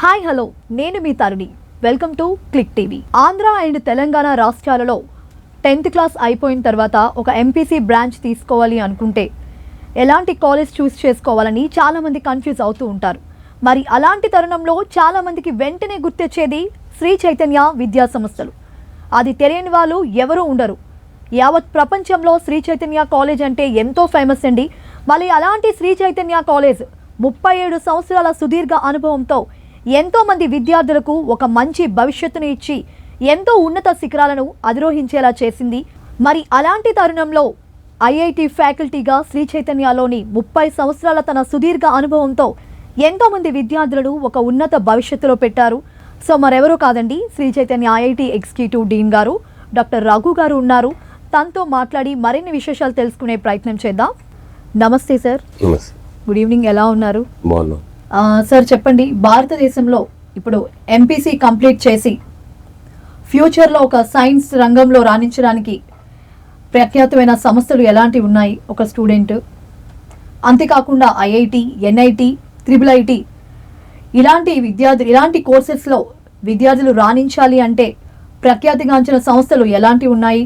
Hi hello నేను మీ Taruni. Welcome to click TV. Andhra and Telangana రాష్ట్రాలలో 10th క్లాస్ అయిపోయిన తర్వాత ఒక ఎంపీసీ బ్రాంచ్ తీసుకోవాలి అనుకుంటే ఎలాంటి కాలేజ్ చూస్ చేసుకోవాలని చాలామంది కన్ఫ్యూజ్ అవుతూ ఉంటారు. మరి అలాంటి తరుణంలో చాలామందికి వెంటనే గుర్తొచ్చేది శ్రీ చైతన్య విద్యా సంస్థలు. అది తెలియని వాళ్ళు ఎవరూ ఉండరు. యావత్ ప్రపంచంలో శ్రీ చైతన్య కాలేజ్ అంటే ఎంతో ఫేమస్ అండి. మళ్ళీ అలాంటి శ్రీ చైతన్య కాలేజ్ 37 సంవత్సరాల సుదీర్ఘ అనుభవంతో ఎంతోమంది విద్యార్థులకు ఒక మంచి భవిష్యత్తును ఇచ్చి ఎంతో ఉన్నత శిఖరాలను అధిరోహించేలా చేసింది. మరి అలాంటి తరుణంలో ఐఐటి ఫ్యాకల్టీగా శ్రీ చైతన్యలోని 30 సంవత్సరాల తన సుదీర్ఘ అనుభవంతో ఎంతోమంది విద్యార్థులను ఒక ఉన్నత భవిష్యత్తులో పెట్టారు. సో మరెవరూ కాదండి, శ్రీ చైతన్య ఐఐటి ఎగ్జిక్యూటివ్ డీన్ గారు డాక్టర్ రఘు గారు ఉన్నారు. తనతో మాట్లాడి మరిన్ని విశేషాలు తెలుసుకునే ప్రయత్నం చేద్దాం. నమస్తే సార్. గుడ్ ఈవినింగ్, ఎలా ఉన్నారు? సార్ చెప్పండి, భారతదేశంలో ఇప్పుడు ఎంపీసీ కంప్లీట్ చేసి ఫ్యూచర్లో ఒక సైన్స్ రంగంలో రాణించడానికి ప్రఖ్యాతమైన సంస్థలు ఎలాంటివి ఉన్నాయి ఒక స్టూడెంట్? అంతేకాకుండా ఐఐటి, ఎన్ఐటి, IIIT ఇలాంటి కోర్సెస్లో విద్యార్థులు రాణించాలి అంటే ప్రఖ్యాతిగాంచిన సంస్థలు ఎలాంటివి ఉన్నాయి?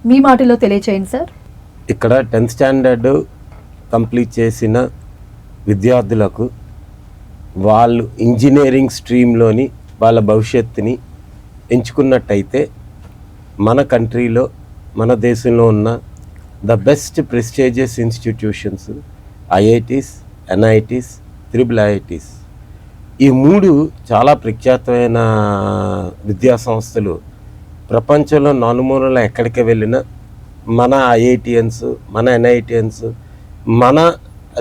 మీ మాటల్లో తెలియచేయండి సార్. ఇక్కడ 10th స్టాండర్డ్ కంప్లీట్ చేసిన విద్యార్థులకు వాళ్ళు ఇంజనీరింగ్ స్ట్రీమ్లోని వాళ్ళ భవిష్యత్తుని ఎంచుకున్నట్టయితే మన కంట్రీలో, మన దేశంలో ఉన్న the best prestigious institutions IITs, NITs, IIITs, ఈ 3 చాలా ప్రఖ్యాతమైన విద్యా సంస్థలు ప్రపంచంలో నలుమూలల ఎక్కడికి వెళ్ళినా మన ఐఐటియన్స్, మన ఎన్ఐటియన్స్, మన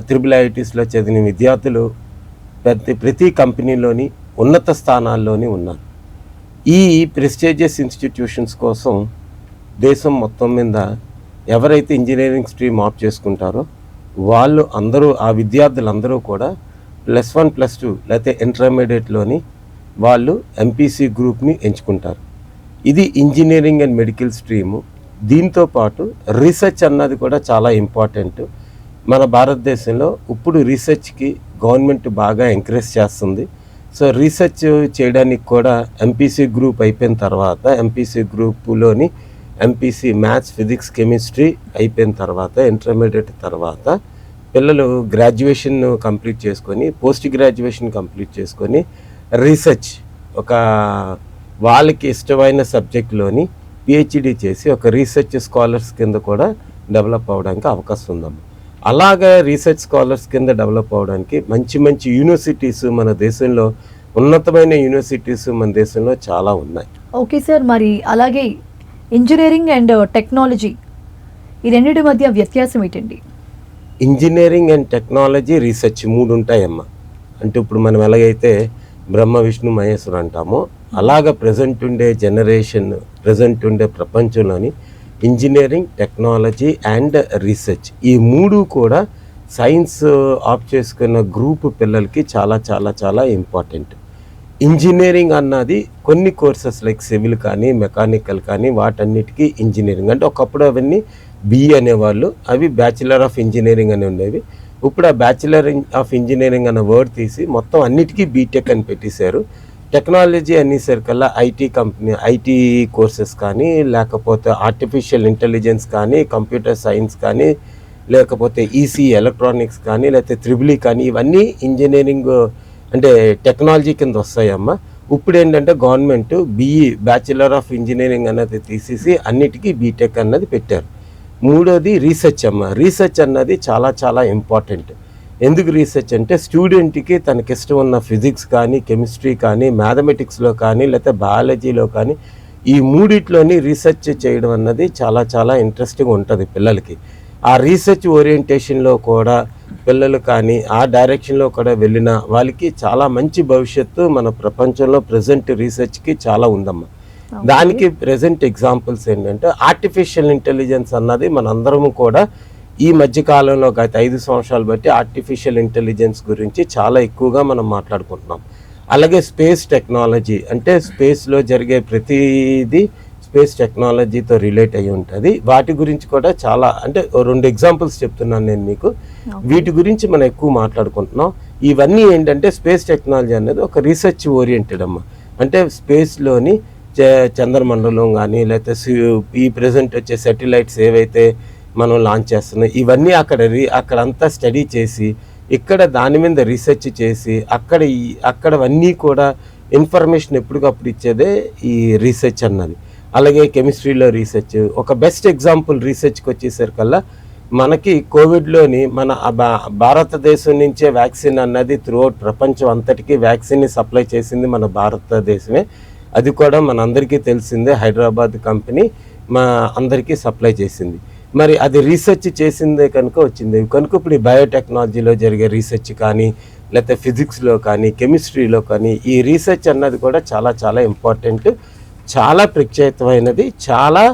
IIITsలో చదివిన విద్యార్థులు ప్రతి కంపెనీలోని ఉన్నత స్థానాల్లోని ఉన్నారు. ఈ ప్రెస్టీజియస్ ఇన్స్టిట్యూషన్స్ కోసం దేశం మొత్తం మీద ఎవరైతే ఇంజనీరింగ్ స్ట్రీమ్ ఆప్ చేసుకుంటారో వాళ్ళు అందరూ, ఆ విద్యార్థులందరూ కూడా +1 +2 లేకపోతే ఇంటర్మీడియట్లోని వాళ్ళు ఎంపీసీ గ్రూప్ని ఎంచుకుంటారు. ఇది ఇంజనీరింగ్ అండ్ మెడికల్ స్ట్రీము. దీంతో పాటు రీసెర్చ్ అన్నది కూడా చాలా ఇంపార్టెంట్. మన భారతదేశంలో ఇప్పుడు రీసెర్చ్కి గవర్నమెంట్ బాగా ఎంకరేజ్ చేస్తుంది. సో రీసెర్చ్ చేయడానికి కూడా ఎంపీసీ గ్రూప్ అయిపోయిన తర్వాత, ఎంపీసీ గ్రూపులోని ఎంపీసీ మ్యాథ్స్, ఫిజిక్స్, కెమిస్ట్రీ అయిపోయిన తర్వాత, ఇంటర్మీడియట్ తర్వాత పిల్లలు గ్రాడ్యుయేషన్ కంప్లీట్ చేసుకొని, పోస్ట్ గ్రాడ్యుయేషన్ కంప్లీట్ చేసుకొని రీసెర్చ్ ఒక వాళ్ళకి ఇష్టమైన సబ్జెక్టులోని పిహెచ్డి చేసి ఒక రీసెర్చ్ స్కాలర్స్ కింద కూడా డెవలప్ అవ్వడానికి అవకాశం ఉందమ్మా. అలాగే రీసెర్చ్ స్కాలర్స్ కింద డెవలప్ అవ్వడానికి మంచి యూనివర్సిటీస్ మన దేశంలో, ఉన్నతమైన యూనివర్సిటీస్ మన దేశంలో చాలా ఉన్నాయి. ఓకే సార్, మరి అలాగే ఇంజనీరింగ్ అండ్ టెక్నాలజీ ఈ రెండింటి మధ్య వ్యత్యాసం ఏంటండి? Engineering and technology, research 3 ఉంటాయమ్మా. అంటే ఇప్పుడు మనం ఎలాగైతే బ్రహ్మ, విష్ణు, మహేశ్వరు అంటామో అలాగా ప్రజెంట్ ఉండే జనరేషన్, ప్రజెంట్ ఉండే ప్రపంచంలోని ఇంజనీరింగ్, టెక్నాలజీ అండ్ రీసెర్చ్ ఈ 3 కూడా సైన్స్ ఆప్ చేసుకున్న గ్రూప్ పిల్లలకి చాలా చాలా చాలా ఇంపార్టెంట్. ఇంజనీరింగ్ అన్నది కొన్ని కోర్సెస్ లైక్ సివిల్ కానీ, మెకానికల్ కానీ వాటన్నిటికీ ఇంజనీరింగ్ అంటే ఒకప్పుడు అవన్నీ BE అనేవాళ్ళు, అవి బ్యాచిలర్ ఆఫ్ ఇంజనీరింగ్ అని ఉండేవి. ఇప్పుడు ఆ బ్యాచిలర్ ఆఫ్ ఇంజనీరింగ్ అనే వర్డ్ తీసి మొత్తం అన్నిటికీ బీటెక్ అని పెట్టేశారు. టెక్నాలజీ అనేసరికల్లా ఐటీ కోర్సెస్ కానీ, లేకపోతే ఆర్టిఫిషియల్ ఇంటెలిజెన్స్ కానీ, కంప్యూటర్ సైన్స్ కానీ, లేకపోతే ఈసీ ఎలక్ట్రానిక్స్ కానీ, లేకపోతే IIIE కానీ, ఇవన్నీ ఇంజనీరింగ్ అంటే టెక్నాలజీ కింద వస్తాయమ్మా. ఇప్పుడు ఏంటంటే government BE bachelor of engineering అన్నది తీసేసి అన్నిటికీ బీటెక్ అన్నది పెట్టారు. 3వది రీసెర్చ్ అమ్మా. రీసెర్చ్ అన్నది చాలా చాలా ఇంపార్టెంట్. ఎందుకు రీసెర్చ్ అంటే స్టూడెంట్కి తనకిష్టం ఉన్న ఫిజిక్స్ కానీ, కెమిస్ట్రీ కానీ, మ్యాథమెటిక్స్లో కానీ, లేకపోతే బయాలజీలో కానీ ఈ 3 రీసెర్చ్ చేయడం అన్నది చాలా చాలా ఇంట్రెస్టింగ్ ఉంటుంది పిల్లలకి. ఆ రీసెర్చ్ ఓరియంటేషన్లో కూడా పిల్లలు కానీ ఆ డైరెక్షన్లో కూడా వెళ్ళిన వాళ్ళకి చాలా మంచి భవిష్యత్తు మన ప్రపంచంలో ప్రజెంట్ రీసెర్చ్కి చాలా ఉందమ్మా. దానికి ప్రజెంట్ ఎగ్జాంపుల్స్ ఏంటంటే ఆర్టిఫిషియల్ ఇంటెలిజెన్స్ అన్నది మనందరము కూడా ఈ మధ్యకాలంలో గత 5 సంవత్సరాలు బట్టి ఆర్టిఫిషియల్ ఇంటెలిజెన్స్ గురించి చాలా ఎక్కువగా మనం మాట్లాడుకుంటున్నాం. అలాగే స్పేస్ టెక్నాలజీ అంటే స్పేస్లో జరిగే ప్రతిదీ స్పేస్ టెక్నాలజీతో రిలేట్ అయ్యి ఉంటుంది. వాటి గురించి కూడా చాలా, అంటే 2 ఎగ్జాంపుల్స్ చెప్తున్నాను నేను మీకు. వీటి గురించి మనం ఎక్కువ మాట్లాడుకుంటున్నాం. ఇవన్నీ ఏంటంటే స్పేస్ టెక్నాలజీ అనేది ఒక రీసెర్చ్ ఓరియంటెడ్ అమ్మ. అంటే స్పేస్లోని చంద్రమండలం కానీ లేకపోతే ఈ ప్రజెంట్ వచ్చే శాటిలైట్స్ ఏవైతే మనం లాంచ్ చేస్తున్నాం ఇవన్నీ అక్కడంతా స్టడీ చేసి ఇక్కడ దాని మీద రీసెర్చ్ చేసి అక్కడవన్నీ కూడా ఇన్ఫర్మేషన్ ఎప్పటికప్పుడు ఇచ్చేదే ఈ రీసెర్చ్ అన్నది. అలాగే కెమిస్ట్రీలో రీసెర్చ్ ఒక బెస్ట్ ఎగ్జాంపుల్ రీసెర్చ్కి వచ్చేసరికల్లా మనకి కోవిడ్లోని మన భారతదేశం నుంచే వ్యాక్సిన్ అన్నది త్రూఅవుట్ ప్రపంచం అంతటికీ వ్యాక్సిన్ని సప్లై చేసింది మన భారతదేశమే. అది కూడా మన అందరికీ తెలిసిందే, హైదరాబాద్ కంపెనీ మా అందరికీ సప్లై చేసింది. మరి అది రీసెర్చ్ చేసిందే కనుక వచ్చింది. కనుక ఇప్పుడు ఈ బయోటెక్నాలజీలో జరిగే రీసెర్చ్ కానీ లేకపోతే ఫిజిక్స్లో కానీ కెమిస్ట్రీలో కానీ ఈ రీసెర్చ్ అన్నది కూడా చాలా చాలా ఇంపార్టెంట్, చాలా ప్రత్యేకమైనది, చాలా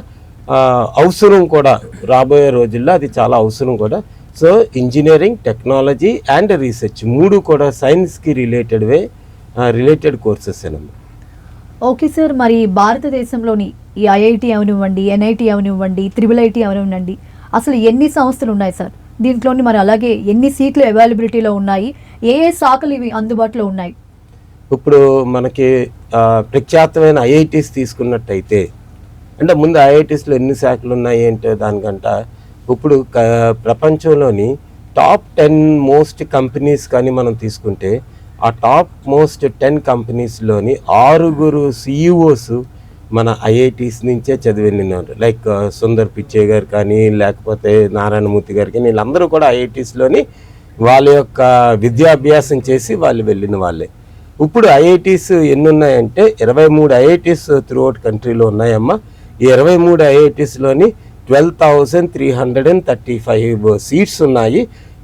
అవసరం కూడా రాబోయే రోజుల్లో అది చాలా అవసరం కూడా. So engineering, technology and research మూడు కూడా సైన్స్కి రిలేటెడ్ కోర్సెస్ అన్నమాట. ఓకే సార్, మరి భారతదేశంలోని ఈ ఐఐటి అవనివ్వండి, ఎన్ఐటి అవనివ్వండి, IIIT అవనివ్వండి, అసలు ఎన్ని సంస్థలు ఉన్నాయి సార్ దీంట్లోని? మరి అలాగే ఎన్ని సీట్లు అవైలబిలిటీలో ఉన్నాయి, ఏ శాఖలు ఇవి అందుబాటులో ఉన్నాయి? ఇప్పుడు మనకి ప్రఖ్యాతమైన ఐఐటీస్ తీసుకున్నట్టయితే అంటే ముందు ఐఐటీస్లో ఎన్ని శాఖలు ఉన్నాయి అంటే దానికంట ఇప్పుడు ప్రపంచంలోని టాప్ 10 మోస్ట్ కంపెనీస్ కానీ మనం తీసుకుంటే ఆ టాప్ మోస్ట్ 10 కంపెనీస్లోని 6 CEOs మన ఐఐటీస్ నుంచే చదివినారు. లైక్ సుందర్ పిచ్చే గారు కానీ లేకపోతే నారాయణమూర్తి గారు కానీ వీళ్ళందరూ కూడా ఐఐటీస్లోని వాళ్ళ యొక్క విద్యాభ్యాసం చేసి వాళ్ళు వెళ్ళిన వాళ్ళే. ఇప్పుడు ఐఐటీస్ ఎన్ని ఉన్నాయంటే 23 ఐఐటీస్ త్రూఅవుట్ కంట్రీలో ఉన్నాయమ్మా. ఈ 23 ఐఐటీస్లోని 12,335 సీట్స్ ఉన్నాయి.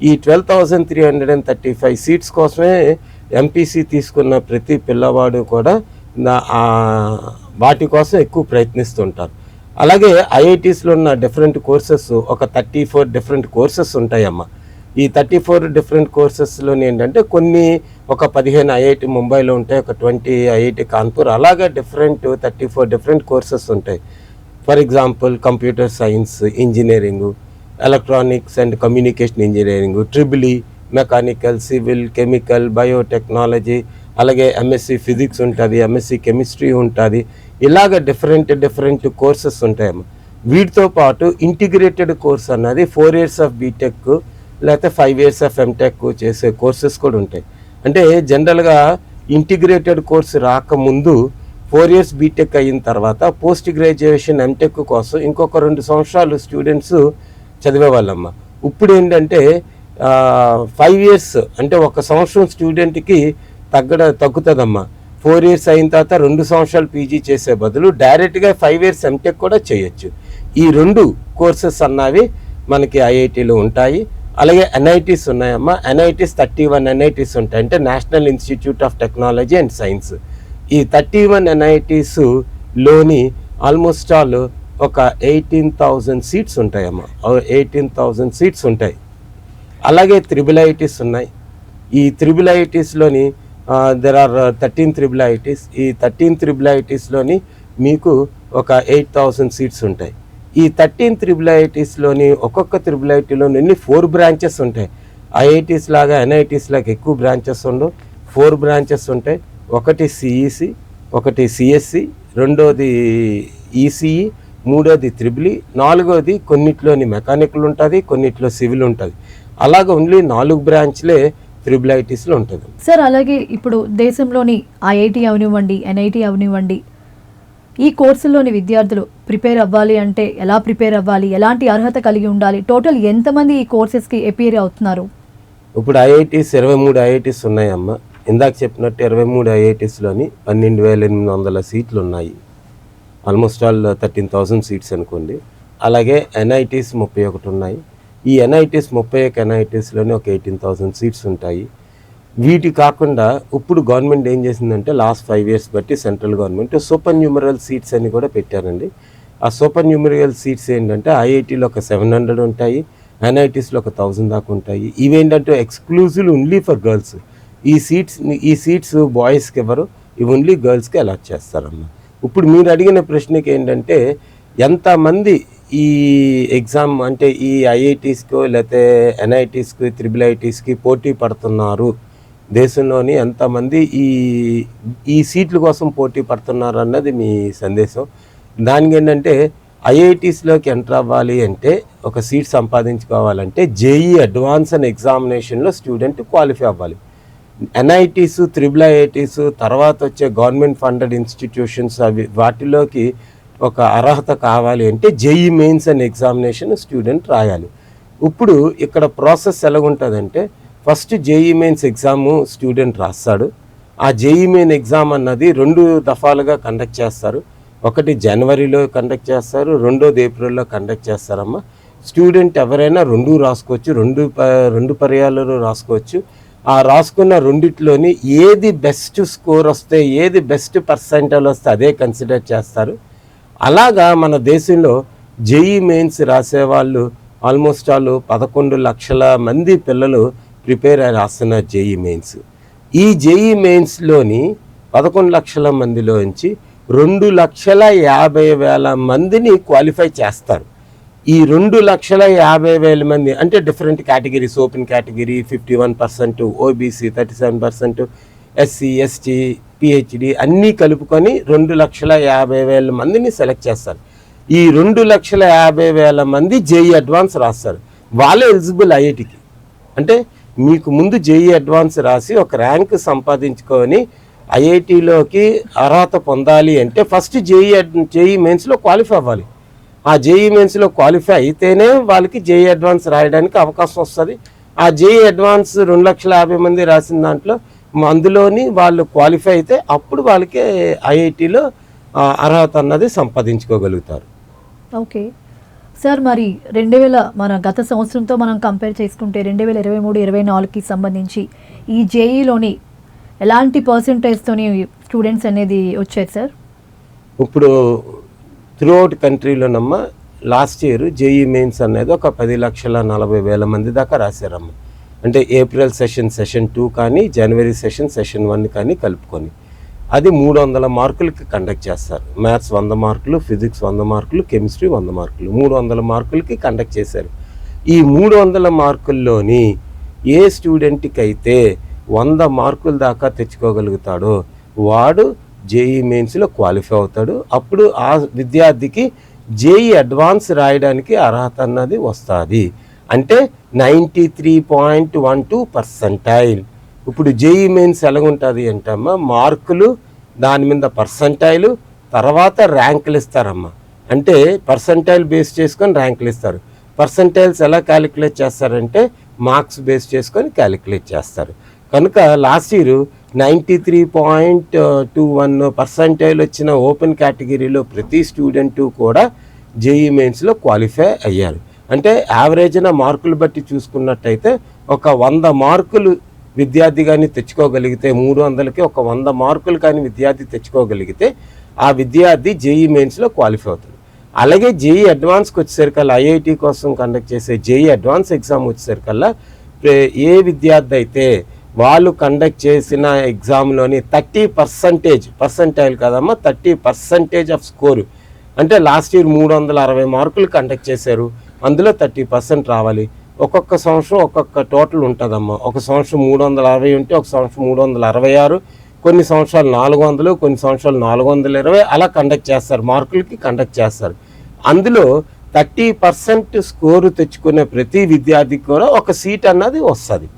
ఈ 12,335 సీట్స్ కోసమే ఎంపీసీ తీసుకున్న ప్రతి పిల్లవాడు కూడా వాటి కోసం ఎక్కువ ప్రయత్నిస్తుంటారు. అలాగే ఐఐటీస్లో ఉన్న డిఫరెంట్ కోర్సెస్ ఒక 34 డిఫరెంట్ కోర్సెస్ ఉంటాయమ్మా. ఈ 34 డిఫరెంట్ కోర్సెస్లోని ఏంటంటే కొన్ని ఒక 15 ఐఐటి ముంబైలో ఉంటాయి, ఒక 20 ఐఐటి కాన్పూర్, అలాగే 34 డిఫరెంట్ కోర్సెస్ ఉంటాయి. For example computer science engineering, electronics and communication engineering, IEEE, mechanical, civil, chemical, biotechnology, అలాగే ఎంఎస్సి ఫిజిక్స్ ఉంటుంది, ఎంఎస్సి కెమిస్ట్రీ ఉంటుంది. ఇలాగ డిఫరెంట్ కోర్సెస్ ఉంటాయమ్మా. వీటితో పాటు ఇంటిగ్రేటెడ్ కోర్స్ అన్నది 4 years ఆఫ్ బీటెక్ లేకపోతే 5 years ఆఫ్ ఎంటెక్ చేసే కోర్సెస్ కూడా ఉంటాయి. అంటే జనరల్గా ఇంటిగ్రేటెడ్ కోర్స్ రాకముందు 4 years బీటెక్ అయిన తర్వాత పోస్ట్ గ్రాడ్యుయేషన్ ఎంటెక్ కోసం ఇంకొక 2 సంవత్సరాలు స్టూడెంట్స్ చదివేవాళ్ళమ్మ. ఇప్పుడు ఏంటంటే 5 years అంటే 1 సంవత్సరం స్టూడెంట్కి తగ్గుతుందమ్మా. 4 years అయిన తర్వాత 2 సంవత్సరాలు పీజీ చేసే బదులు డైరెక్ట్గా 5 years ఎంటెక్ కూడా చేయొచ్చు. ఈ 2 కోర్సెస్ అన్నవి మనకి ఐఐటీలో ఉంటాయి. అలాగే ఎన్ఐటీస్ ఉన్నాయమ్మా. ఎన్ఐటీస్ 31 ఎన్ఐటీస్ ఉంటాయి, అంటే national institute of technology and science. ఈ 31 ఎన్ఐటీస్లోని ఆల్మోస్ట్ ఆల్ ఒక 18,000 సీట్స్ ఉంటాయమ్మా. 18,000 సీట్స్ ఉంటాయి. అలాగే IIITs ఉన్నాయి. ఈ IIITస్లోని దెర్ ఆర్ 13 IIITs. ఈ 13 IIITస్లోని మీకు ఒక 8,000 సీట్స్ ఉంటాయి. ఈ 13 IIITస్లోని ఒక్కొక్క IIITలోని 4 బ్రాంచెస్ ఉంటాయి. ఐఐటీస్ లాగా ఎన్ఐటీస్ లాగా ఎక్కువ బ్రాంచెస్ ఉండవు, 4 బ్రాంచెస్ ఉంటాయి. ఒకటి సిఈసి, ఒకటి సిఎస్సి, రెండోది ఈసీఈ, మూడోది IEEE, నాలుగోది కొన్నిట్లోని మెకానికల్ ఉంటుంది, కొన్నిట్లో సివిల్ ఉంటుంది. అలాగే ఓన్లీ 4 బ్రాంచ్లే IIITస్లో ఉంటుంది. సార్ అలాగే ఇప్పుడు దేశంలోని ఐఐటి అవనివ్వండి, ఎన్ఐటి అవనివ్వండి, ఈ కోర్సుల్లోని విద్యార్థులు ప్రిపేర్ అవ్వాలి అంటే ఎలా ప్రిపేర్ అవ్వాలి, ఎలాంటి అర్హత కలిగి ఉండాలి, టోటల్ ఎంతమంది ఈ కోర్సెస్కి అపియర్ అవుతున్నారు? ఇప్పుడు ఐఐటీస్ 23 ఐఐటీస్ ఉన్నాయమ్మా. ఇందాక చెప్పినట్టు 23 ఐఐటీస్లోని 12,800 సీట్లు ఉన్నాయి. ఆల్మోస్ట్ ఆల్ 13,000 సీట్స్ అనుకోండి. అలాగే ఎన్ఐటీస్ 31 ఉన్నాయి. ఈ ఎన్ఐటీస్ 31 ఎన్ఐటీస్లోని ఒక 18,000 సీట్స్ ఉంటాయి. వీటి కాకుండా ఇప్పుడు గవర్నమెంట్ ఏం చేసిందంటే లాస్ట్ 5 years బట్టి central government super numeral seats అని కూడా పెట్టారండి. ఆ సూపర్ న్యూమరల్ సీట్స్ ఏంటంటే ఐఐటీలో ఒక 700 ఉంటాయి, ఎన్ఐటీస్లో ఒక 1000 దాకా ఉంటాయి. ఇవేంటంటే ఎక్స్క్లూజివ్ ఓన్లీ ఫర్ గర్ల్స్. ఈ సీట్స్ బాయ్స్కి ఎవరు, ఇవి ఓన్లీ గర్ల్స్కి అలాట్ చేస్తారమ్మా. ఇప్పుడు మీరు అడిగిన ప్రశ్నకి ఏంటంటే ఎంతమంది ఈ ఎగ్జామ్ అంటే ఈ ఐఐటీస్కో లేకపోతే ఎన్ఐటీస్కి IIITస్కి పోటీ పడుతున్నారు, దేశంలోని ఎంతమంది ఈ సీట్ల కోసం పోటీ పడుతున్నారు అన్నది మీ సందేశం. దానికి ఏంటంటే ఐఐటీస్లోకి ఎంటర్ అవ్వాలి అంటే, ఒక సీట్ సంపాదించుకోవాలంటే జేఈ అడ్వాన్స్ అండ్ ఎగ్జామినేషన్లో స్టూడెంట్ క్వాలిఫై అవ్వాలి. ఎన్ఐటీస్, త్రిబుల్ ఐఐటీస్, తర్వాత వచ్చే గవర్నమెంట్ ఫండెడ్ ఇన్స్టిట్యూషన్స్ వాటిలోకి ఒక అర్హత కావాలి అంటే JEE mains and examination student రాయాలి. ఇప్పుడు ఇక్కడ ప్రాసెస్ ఎలాగుంటుందంటే, first JEE mains exam student రాస్తాడు. ఆ జేఈ మెయిన్ ఎగ్జామ్ అన్నది 2 దఫాలుగా కండక్ట్ చేస్తారు. ఒకటి జనవరిలో కండక్ట్ చేస్తారు, 2వ ఏప్రిల్లో కండక్ట్ చేస్తారమ్మా. స్టూడెంట్ ఎవరైనా 2 రాసుకోవచ్చు, 2 పర్యాలు రాసుకోవచ్చు. ఆ రాసుకున్న రెండిట్లోని ఏది బెస్ట్ స్కోర్ వస్తే, ఏది బెస్ట్ పర్సెంటేజ్ వస్తే అదే కన్సిడర్ చేస్తారు. అలాగా మన దేశంలో జేఈ మెయిన్స్ రాసేవాళ్ళు ఆల్మోస్ట్ 11 లక్షల మంది పిల్లలు ప్రిపేర్ అయి రాస్తున్నారు జేఈ మెయిన్స్. ఈ జేఈ మెయిన్స్లోని 11 లక్షల మందిలోంచి 2,50,000 మందిని క్వాలిఫై చేస్తారు. ఈ 2,50,000 మంది అంటే different categories, open category 51%, OBC 37%, SC, ST, PhD అన్నీ కలుపుకొని 2,50,000 మందిని సెలెక్ట్ చేస్తారు. ఈ 2,50,000 మంది జేఈ అడ్వాన్స్ రాస్తారు. వాళ్ళే ఎలిజిబుల్ ఐఐటికి. అంటే మీకు ముందు జేఈ అడ్వాన్స్ రాసి ఒక ర్యాంక్ సంపాదించుకొని ఐఐటిలోకి అర్హత పొందాలి అంటే ఫస్ట్ జేఈ మెయిన్స్లో క్వాలిఫై అవ్వాలి. ఆ జేఈ మెయిన్స్లో క్వాలిఫై అయితేనే వాళ్ళకి జేఈ అడ్వాన్స్ రాయడానికి అవకాశం వస్తుంది. ఆ జేఈ అడ్వాన్స్ 2,50,000 మంది రాసిన దాంట్లో అందులోని వాళ్ళు క్వాలిఫై అయితే అప్పుడు వాళ్ళకి ఐఐటిలో అర్హత అన్నది సంపాదించుకోగలుగుతారు. ఓకే సార్, మరి మన గత సంవత్సరంతో మనం కంపేర్ చేసుకుంటే 2023-24కి సంబంధించి ఈ జేఈలోని ఎలాంటి పర్సెంటేజ్తోని స్టూడెంట్స్ అనేది వచ్చారు సార్? ఇప్పుడు త్రూఅవుట్ కంట్రీలోనమ్మ లాస్ట్ ఇయర్ జేఈ మెయిన్స్ అనేది ఒక 10,40,000 మంది దాకా రాశారమ్మ. అంటే ఏప్రిల్ సెషన్ 2 కానీ, జనవరి సెషన్ 1 కానీ కలుపుకొని అది 300 మార్కులకి కండక్ట్ చేస్తారు. మ్యాథ్స్ 100 మార్కులు, ఫిజిక్స్ 100 మార్కులు, కెమిస్ట్రీ 100 మార్కులు, 300 మార్కులకి కండక్ట్ చేశారు. ఈ 300 మార్కుల్లోని ఏ స్టూడెంట్కి అయితే 100 మార్కుల దాకా తెచ్చుకోగలుగుతాడో వాడు జేఈ మెయిన్స్లో క్వాలిఫై అవుతాడు. అప్పుడు ఆ విద్యార్థికి జేఈ అడ్వాన్స్ రాయడానికి అర్హత అన్నది వస్తుంది. అంటే 93.12%. ఇప్పుడు జేఈ మెయిన్స్ ఎలాగుంటుంది అంటమ్మా, మార్కులు, దాని మీద పర్సంటైలు, తర్వాత ర్యాంకులు ఇస్తారమ్మా. అంటే పర్సంటైల్ బేస్ చేసుకొని ర్యాంకులు ఇస్తారు. పర్సంటైల్స్ ఎలా క్యాలిక్యులేట్ చేస్తారంటే మార్క్స్ బేస్ చేసుకొని క్యాలిక్యులేట్ చేస్తారు. కనుక లాస్ట్ ఇయర్ 93.21% వచ్చిన ఓపెన్ కేటగిరీలో ప్రతి స్టూడెంటు కూడా జేఈ మెయిన్స్లో క్వాలిఫై అయ్యారు. అంటే యావరేజ్న మార్కులు బట్టి చూసుకున్నట్టయితే ఒక 100 మార్కులు విద్యార్థి కానీ తెచ్చుకోగలిగితే, 300కి ఒక 100 మార్కులు కానీ విద్యార్థి తెచ్చుకోగలిగితే ఆ విద్యార్థి జేఈ మెయిన్స్లో క్వాలిఫై అవుతుంది. అలాగే జేఈ అడ్వాన్స్కి వచ్చేసరికల్లా, ఐఐటి కోసం కండక్ట్ చేసే జేఈ అడ్వాన్స్ ఎగ్జామ్ వచ్చేసరికల్లా ఏ విద్యార్థి అయితే వాళ్ళు కండక్ట్ చేసిన ఎగ్జామ్లోని 30% పర్సంటైల్ కదమ్మా, 30% ఆఫ్ స్కోరు. అంటే లాస్ట్ ఇయర్ 360 మార్కులు కండక్ట్ చేశారు, అందులో 30% రావాలి. ఒక్కొక్క సంవత్సరం ఒక్కొక్క టోటల్ ఉంటుందమ్మా. ఒక సంవత్సరం 360 ఉంటే ఒక సంవత్సరం 366, కొన్ని సంవత్సరాలు 400, కొన్ని సంవత్సరాలు 420 అలా కండక్ట్ చేస్తారు, మార్కులకి కండక్ట్ చేస్తారు. అందులో 30% స్కోరు తెచ్చుకునే ప్రతి విద్యార్థికి కూడా ఒక సీట్ అన్నది వస్తుంది.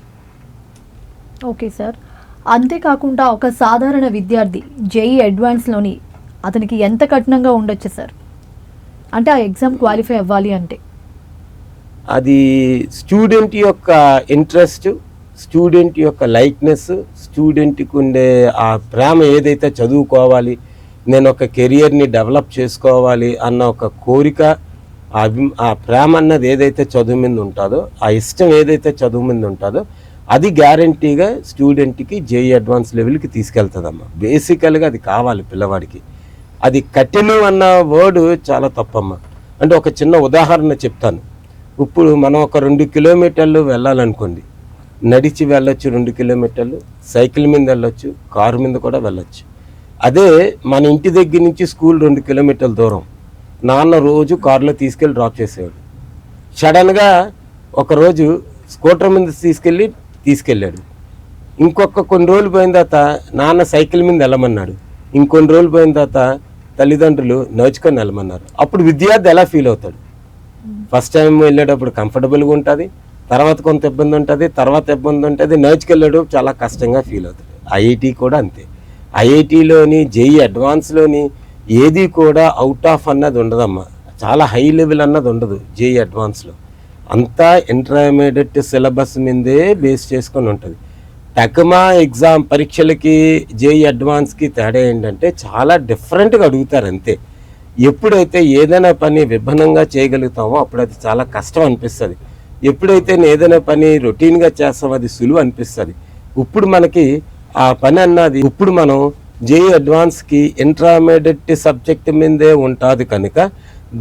ఓకే సార్, అంతేకాకుండా ఒక సాధారణ విద్యార్థి జేఈ అడ్వాన్స్లోని అతనికి ఎంత కఠినంగా ఉండొచ్చు సార్? అంటే ఆ ఎగ్జామ్ క్వాలిఫై అవ్వాలి అంటే అది స్టూడెంట్ యొక్క ఇంట్రెస్ట్, స్టూడెంట్ యొక్క లైక్నెస్, స్టూడెంట్కి ఉండే ఆ ప్రేమ ఏదైతే చదువుకోవాలి, నేను ఒక కెరియర్ని డెవలప్ చేసుకోవాలి అన్న ఒక కోరిక, ఆ ప్రేమ అన్నది ఏదైతే చదువు మీద ఉంటుందో, ఆ ఇష్టం ఏదైతే చదువు మీద ఉంటుందో అది గ్యారంటీగా స్టూడెంట్కి జేఈ అడ్వాన్స్ లెవెల్కి తీసుకెళ్తుందమ్మా. బేసికల్గా అది కావాలి పిల్లవాడికి. అది కఠినం అన్న వర్డ్ చాలా తప్పమ్మా. అంటే ఒక చిన్న ఉదాహరణ చెప్తాను. ఇప్పుడు మనం ఒక 2 కిలోమీటర్లు వెళ్ళాలనుకోండి, నడిచి వెళ్ళొచ్చు 2 కిలోమీటర్లు, సైకిల్ మీద వెళ్ళొచ్చు, కారు మీద కూడా వెళ్ళొచ్చు. అదే మన ఇంటి దగ్గర నుంచి స్కూల్ 2 కిలోమీటర్ల దూరం, నాన్న రోజు కారులో తీసుకెళ్ళి డ్రాప్ చేసేవాడు. సడన్గా ఒకరోజు స్కూటర్ మీద తీసుకెళ్ళాడు. ఇంకొక కొన్ని రోజులు పోయిన తర్వాత నాన్న సైకిల్ మీద వెళ్ళమన్నాడు, ఇంకొన్ని రోజులు పోయిన తర్వాత తల్లిదండ్రులు నడుచుకొని వెళ్ళమన్నారు. అప్పుడు విద్యార్థి ఎలా ఫీల్ అవుతాడు? ఫస్ట్ టైం వెళ్ళేటప్పుడు కంఫర్టబుల్గా ఉంటుంది, తర్వాత కొంత ఇబ్బంది ఉంటుంది, తర్వాత ఇబ్బంది ఉంటుంది, నడుచుకెళ్ళాడు చాలా కష్టంగా ఫీల్ అవుతాడు. ఐఐటి కూడా అంతే. ఐఐటిలోని జేఈ అడ్వాన్స్లోని ఏది కూడా అవుట్ ఆఫ్ అన్నది ఉండదమ్మా, చాలా హై లెవెల్ అన్నది ఉండదు. జేఈ అడ్వాన్స్లో అంతా ఇంటర్మీడియట్ సిలబస్ మీదే బేస్ చేసుకొని ఉంటుంది. టెక్మా ఎగ్జామ్ పరీక్షలకి జేఈ అడ్వాన్స్కి తేడా ఏంటంటే చాలా డిఫరెంట్గా అడుగుతారు అంతే. ఎప్పుడైతే ఏదైనా పని విభిన్నంగా చేయగలుగుతామో అప్పుడు అది చాలా కష్టం అనిపిస్తుంది. ఎప్పుడైతే ఏదైనా పని రొటీన్గా చేస్తామో అది సులువు అనిపిస్తుంది. ఇప్పుడు మనకి ఆ పని అన్నది ఇప్పుడు మనం జేఈ అడ్వాన్స్కి ఇంటర్మీడియట్ సబ్జెక్ట్ మీదే ఉంటుంది కనుక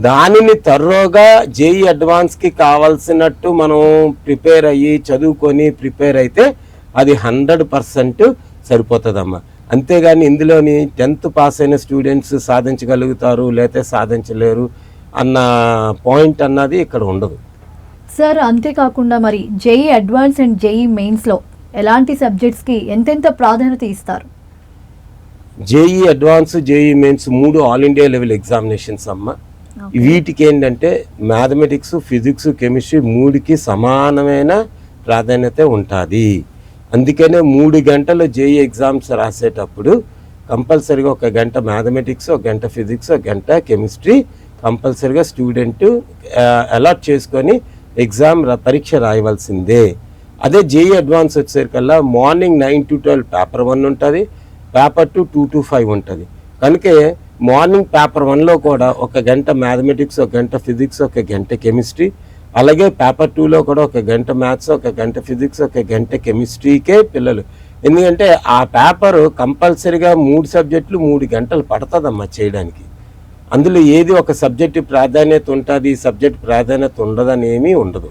దానిని త్వరగా జేఈ అడ్వాన్స్కి కావాల్సినట్టు మనం ప్రిపేర్ అయ్యి చదువుకొని ప్రిపేర్ అయితే అది 100% సరిపోతుందమ్మా. అంతేగాని ఇందులోని 10th పాస్ అయిన స్టూడెంట్స్ సాధించగలుగుతారు లేకపోతే సాధించలేరు అన్న పాయింట్ అన్నది ఇక్కడ ఉండదు సార్. అంతేకాకుండా మరి జేఈ అడ్వాన్స్ అండ్ జేఈ మెయిన్స్లో ఎలాంటి సబ్జెక్ట్స్కి ఎంతెంత ప్రాధాన్యత ఇస్తారు? JEE advance JEE mains 3 all India level examinations అమ్మ. వీటికి ఏంటంటే మ్యాథమెటిక్స్, ఫిజిక్స్, కెమిస్ట్రీ 3కి సమానమైన ప్రాధాన్యత ఉంటుంది. అందుకనే 3 గంటలు జేఈ ఎగ్జామ్స్ రాసేటప్పుడు కంపల్సరీగా 1 గంట మ్యాథమెటిక్స్, 1 గంట ఫిజిక్స్, 1 గంట కెమిస్ట్రీ కంపల్సరీగా స్టూడెంట్ అలాట్ చేసుకొని ఎగ్జామ్ పరీక్ష రాయవలసిందే. అదే జేఈ అడ్వాన్స్ వచ్చేసరికల్లా మార్నింగ్ 9 to 12 పేపర్ 1 ఉంటుంది, పేపర్ 2 2 to 5 ఉంటుంది. కనుక మార్నింగ్ పేపర్ 1లో కూడా 1 గంట మ్యాథమెటిక్స్, 1 గంట ఫిజిక్స్, 1 గంట కెమిస్ట్రీ, అలాగే పేపర్ 2లో కూడా 1 గంట మ్యాథ్స్, 1 గంట ఫిజిక్స్, 1 గంట కెమిస్ట్రీకే పిల్లలు. ఎందుకంటే ఆ పేపర్ కంపల్సరీగా 3 సబ్జెక్టులు 3 గంటలు పడుతుందమ్మా చేయడానికి. అందులో ఏది ఒక సబ్జెక్టు ప్రాధాన్యత ఉంటుంది, సబ్జెక్ట్ ప్రాధాన్యత ఉండదని ఏమీ ఉండదు.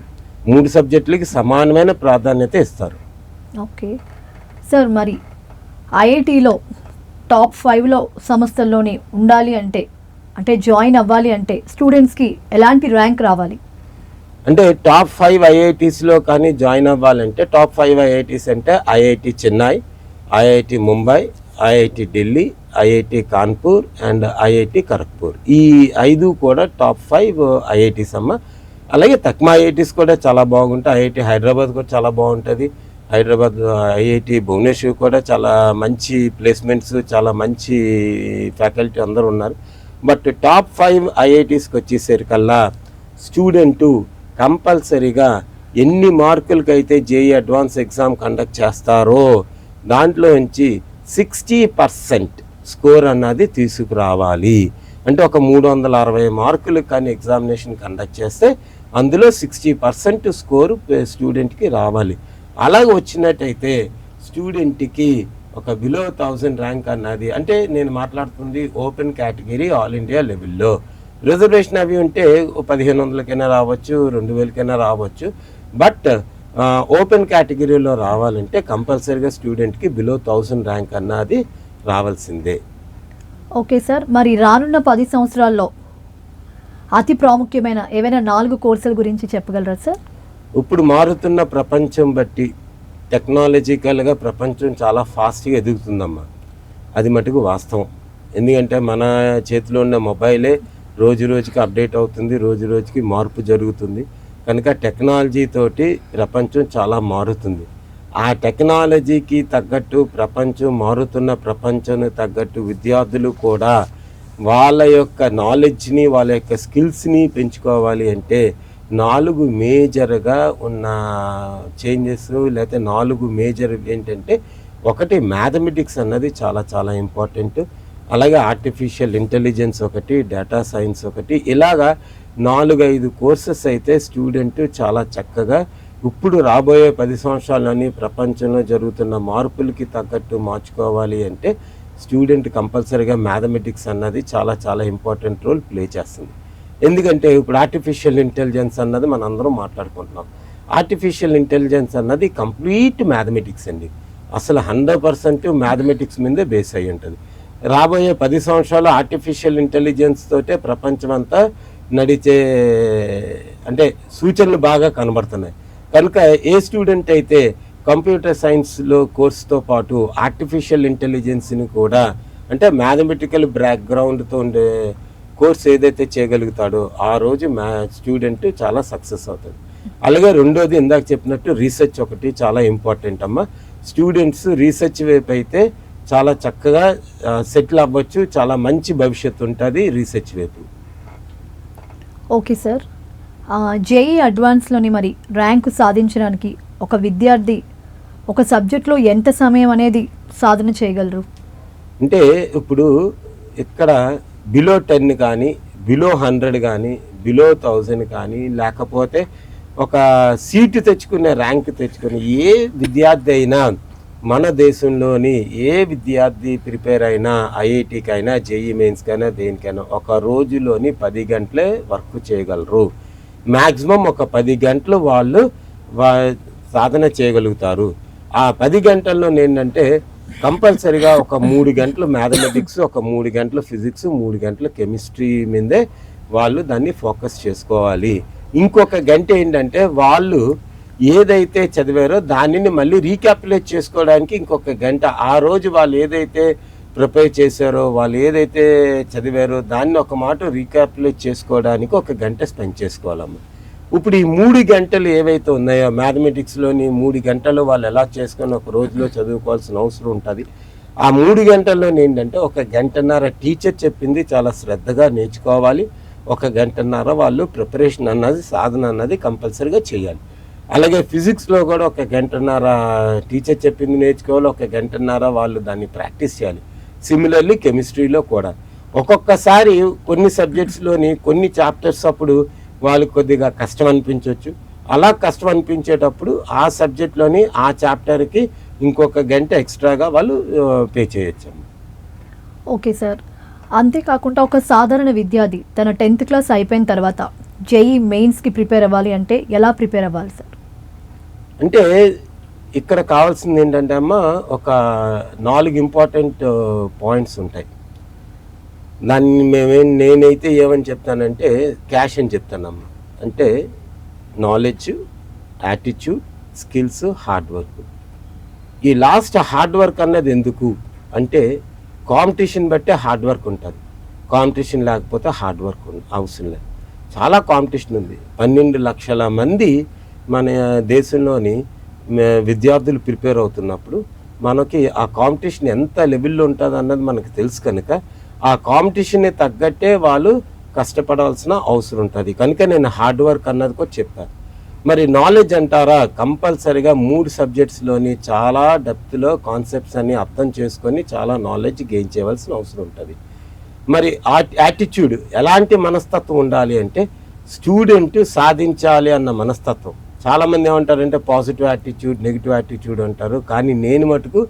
3 సబ్జెక్టులకి సమానమైన ప్రాధాన్యత ఇస్తారు. ఓకే సార్, మరి ఐఐటిలో టాప్ 5లో సంస్థల్లోనే ఉండాలి అంటే జాయిన్ అవ్వాలి అంటే స్టూడెంట్స్కి ఎలాంటి ర్యాంక్ రావాలి? అంటే టాప్ 5 ఐఐటీస్లో కానీ జాయిన్ అవ్వాలంటే టాప్ 5 ఐఐటీస్ అంటే IIT Chennai, IIT Mumbai, IIT Delhi, IIT Kanpur and IIT Kharagpur. ఈ 5 కూడా టాప్ 5 ఐఐటీస్ అమ్మ. అలాగే తక్మా ఐఐటీస్ కూడా చాలా బాగుంటాయి. ఐఐటి హైదరాబాద్ కూడా చాలా బాగుంటుంది. హైదరాబాద్ ఐఐటి భువనేశ్వర్ కూడా చాలా మంచి ప్లేస్మెంట్స్, చాలా మంచి ఫ్యాకల్టీ అందరూ ఉన్నారు. బట్ టాప్ 5 ఐఐటీస్కి వచ్చేసరికల్లా స్టూడెంటు కంపల్సరీగా ఎన్ని మార్కులకైతే జేఈ అడ్వాన్స్ ఎగ్జామ్ కండక్ట్ చేస్తారో దాంట్లో నుంచి 60% స్కోర్ అన్నది తీసుకురావాలి. అంటే ఒక 360 మార్కులు కానీ ఎగ్జామినేషన్ కండక్ట్ చేస్తే అందులో 60% స్కోరు స్టూడెంట్కి రావాలి. అలాగే వచ్చినట్టయితే స్టూడెంట్కి ఒక బిలో 1000 ర్యాంక్ అన్నది, అంటే నేను మాట్లాడుతుంది ఓపెన్ కేటగిరీ ఆల్ ఇండియా లెవెల్లో. రిజర్వేషన్ అవి ఉంటే 1500కైనా రావచ్చు, 2000కైనా రావచ్చు. బట్ ఓపెన్ కేటగిరీలో రావాలంటే కంపల్సరీగా స్టూడెంట్కి బిలో 1000 ర్యాంక్ అన్నది రావాల్సిందే. ఓకే సార్, మరి రానున్న 10 సంవత్సరాల్లో అతి ప్రాముఖ్యమైన ఏవైనా 4 కోర్సుల గురించి చెప్పగలరా సార్? ఇప్పుడు మారుతున్న ప్రపంచం బట్టి టెక్నాలజికల్గా ప్రపంచం చాలా ఫాస్ట్గా ఎదుగుతుందమ్మా. అది మటుకు వాస్తవం. ఎందుకంటే మన చేతిలో ఉన్న మొబైలే రోజు రోజుకి అప్డేట్ అవుతుంది, రోజు రోజుకి మార్పు జరుగుతుంది. కనుక టెక్నాలజీ తోటి ప్రపంచం చాలా మారుతుంది. ఆ టెక్నాలజీకి తగ్గట్టు ప్రపంచం మారుతున్న ప్రపంచానికి తగ్గట్టు విద్యార్థులు కూడా వాళ్ళ యొక్క నాలెడ్జ్ని, వాళ్ళ యొక్క స్కిల్స్ని పెంచుకోవాలి అంటే 4 మేజర్గా ఉన్న చేంజెస్, లేకపోతే 4 మేజర్ ఏంటంటే, ఒకటి మ్యాథమెటిక్స్ అన్నది చాలా చాలా ఇంపార్టెంట్. అలాగే ఆర్టిఫిషియల్ ఇంటెలిజెన్స్ ఒకటి, డేటా సైన్స్ ఒకటి, ఇలాగా 4-5 కోర్సెస్ అయితే స్టూడెంట్ చాలా చక్కగా ఇప్పుడు రాబోయే 10 సంవత్సరాలని ప్రపంచంలో జరుగుతున్న మార్పులకి తగ్గట్టు మార్చుకోవాలి అంటే స్టూడెంట్ కంపల్సరీగా మ్యాథమెటిక్స్ అన్నది చాలా చాలా ఇంపార్టెంట్ రోల్ ప్లే చేస్తుంది. ఎందుకంటే ఇప్పుడు ఆర్టిఫిషియల్ ఇంటెలిజెన్స్ అన్నది మనం అందరం మాట్లాడుకుంటున్నాం. ఆర్టిఫిషియల్ ఇంటెలిజెన్స్ అన్నది కంప్లీట్ మ్యాథమెటిక్స్ అండి. అసలు 100% మ్యాథమెటిక్స్ మీదే బేస్ అయ్యి ఉంటుంది. రాబోయే 10 సంవత్సరాలు ఆర్టిఫిషియల్ ఇంటెలిజెన్స్ తోటే ప్రపంచం అంతా నడిచే అంటే సూచనలు బాగా కనబడుతున్నాయి. కనుక ఏ స్టూడెంట్ అయితే కంప్యూటర్ సైన్స్లో కోర్సుతో పాటు ఆర్టిఫిషియల్ ఇంటెలిజెన్స్ని కూడా, అంటే మ్యాథమెటికల్ బ్యాక్గ్రౌండ్తో ఉండే కోర్స్ ఏదైతే చేయగలుగుతాడో ఆ రోజు స్టూడెంట్ చాలా సక్సెస్ అవుతాడు. అలాగే రెండోది ఇందాక చెప్పినట్టు రీసెర్చ్ ఒకటి చాలా ఇంపార్టెంట్ అమ్మ. స్టూడెంట్స్ రీసెర్చ్ వైపు అయితే చాలా చక్కగా సెటిల్ అవ్వచ్చు, చాలా మంచి భవిష్యత్తు ఉంటుంది రీసెర్చ్ వైపు. ఓకే సార్, జేఈ అడ్వాన్స్లోని మరి ర్యాంకు సాధించడానికి ఒక విద్యార్థి ఒక సబ్జెక్ట్లో ఎంత సమయం అనేది సాధన చేయగలరు? అంటే ఇప్పుడు ఇక్కడ బిలో 10 కానీ, బిలో 100 కానీ, బిలో 1000 కానీ, లేకపోతే ఒక సీటు తెచ్చుకునే ర్యాంక్ తెచ్చుకునే ఏ విద్యార్థి అయినా, మన దేశంలోని ఏ విద్యార్థి ప్రిపేర్ అయినా, ఐఐటికి అయినా, జేఈ మెయిన్స్కైనా, దేనికైనా ఒక రోజులోని 10 గంటలే వర్క్ చేయగలరు. మ్యాక్సిమం ఒక 10 గంటలు వాళ్ళు సాధన చేయగలుగుతారు. ఆ 10 గంటల్లో ఏంటంటే కంపల్సరిగా ఒక 3 గంటలు మ్యాథమెటిక్స్, ఒక 3 గంటలు ఫిజిక్స్, 3 గంటలు కెమిస్ట్రీ మీదే వాళ్ళు దాన్ని ఫోకస్ చేసుకోవాలి. ఇంకొక గంట ఏంటంటే వాళ్ళు ఏదైతే చదివారో దానిని మళ్ళీ రీక్యాపులేట్ చేసుకోవడానికి ఇంకొక గంట, ఆ రోజు వాళ్ళు ఏదైతే ప్రిపేర్ చేశారో, వాళ్ళు ఏదైతే చదివారో దాన్ని ఒక మాట రీక్యాపులేట్ చేసుకోవడానికి ఒక గంట స్పెండ్ చేసుకోవాలమ్మ. ఇప్పుడు ఈ 3 గంటలు ఏవైతే ఉన్నాయో మ్యాథమెటిక్స్లోని 3 గంటలు వాళ్ళు ఎలా చేసుకొని ఒక రోజులో చదువుకోవాల్సిన అవసరం ఉంటుంది. ఆ 3 గంటల్లో ఏంటంటే ఒక గంటన్నర టీచర్ చెప్పింది చాలా శ్రద్ధగా నేర్చుకోవాలి. ఒక గంటన్నర వాళ్ళు ప్రిపరేషన్ అన్నది, సాధన అన్నది కంపల్సరీగా చేయాలి. అలాగే ఫిజిక్స్లో కూడా ఒక గంటన్నర టీచర్ చెప్పింది నేర్చుకోవాలి, ఒక గంటన్నర వాళ్ళు దాన్ని ప్రాక్టీస్ చేయాలి. సిమిలర్లీ కెమిస్ట్రీలో కూడా ఒక్కొక్కసారి కొన్ని సబ్జెక్ట్స్లోని కొన్ని చాప్టర్స్ అప్పుడు వాళ్ళకి కొద్దిగా కష్టం అనిపించవచ్చు. అలా కష్టం అనిపించేటప్పుడు ఆ సబ్జెక్ట్లోని ఆ చాప్టర్కి ఇంకొక గంట ఎక్స్ట్రాగా వాళ్ళు పే చేయొచ్చు. ఓకే సార్, అంతేకాకుండా ఒక సాధారణ విద్యార్థి తన 10th క్లాస్ అయిపోయిన తర్వాత జేఈ మెయిన్స్కి ప్రిపేర్ అవ్వాలి అంటే ఎలా ప్రిపేర్ అవ్వాలి సార్? అంటే ఇక్కడ కావాల్సింది ఏంటంటే అమ్మ, ఒక 4 ఇంపార్టెంట్ పాయింట్స్ ఉంటాయి. దాన్ని నేనైతే ఏమని చెప్తానంటే క్యాష్ అని చెప్తానమ్మా. అంటే knowledge, attitude, skills, hard work. ఈ లాస్ట్ హార్డ్ వర్క్ అన్నది ఎందుకు అంటే కాంపిటీషన్ బట్టే హార్డ్ వర్క్ ఉంటుంది. కాంపిటీషన్ లేకపోతే హార్డ్ వర్క్ అవసరం లేదు. చాలా కాంపిటీషన్ ఉంది. 12 లక్షల మంది మన దేశంలోని విద్యార్థులు ప్రిపేర్ అవుతున్నప్పుడు మనకి ఆ కాంపిటీషన్ ఎంత లెవెల్లో ఉంటుంది అన్నది మనకు తెలుసు కనుక ఆ కాంపిటీషన్ని తగ్గట్టే వాళ్ళు కష్టపడాల్సిన అవసరం ఉంటుంది. కనుక నేను హార్డ్ వర్క్ అన్నది కూడా చెప్పాను. మరి నాలెడ్జ్ అంటారా, కంపల్సరీగా 3 సబ్జెక్ట్స్లోని చాలా డెప్త్లో కాన్సెప్ట్స్ అన్ని అర్థం చేసుకొని చాలా నాలెడ్జ్ గెయిన్ చేయవలసిన అవసరం ఉంటుంది. మరి యాటిట్యూడ్, ఎలాంటి మనస్తత్వం ఉండాలి అంటే స్టూడెంట్ సాధించాలి అన్న మనస్తత్వం. చాలామంది ఏమంటారంటే పాజిటివ్ యాటిట్యూడ్, నెగిటివ్ యాటిట్యూడ్ అంటారు. కానీ నేను మటుకు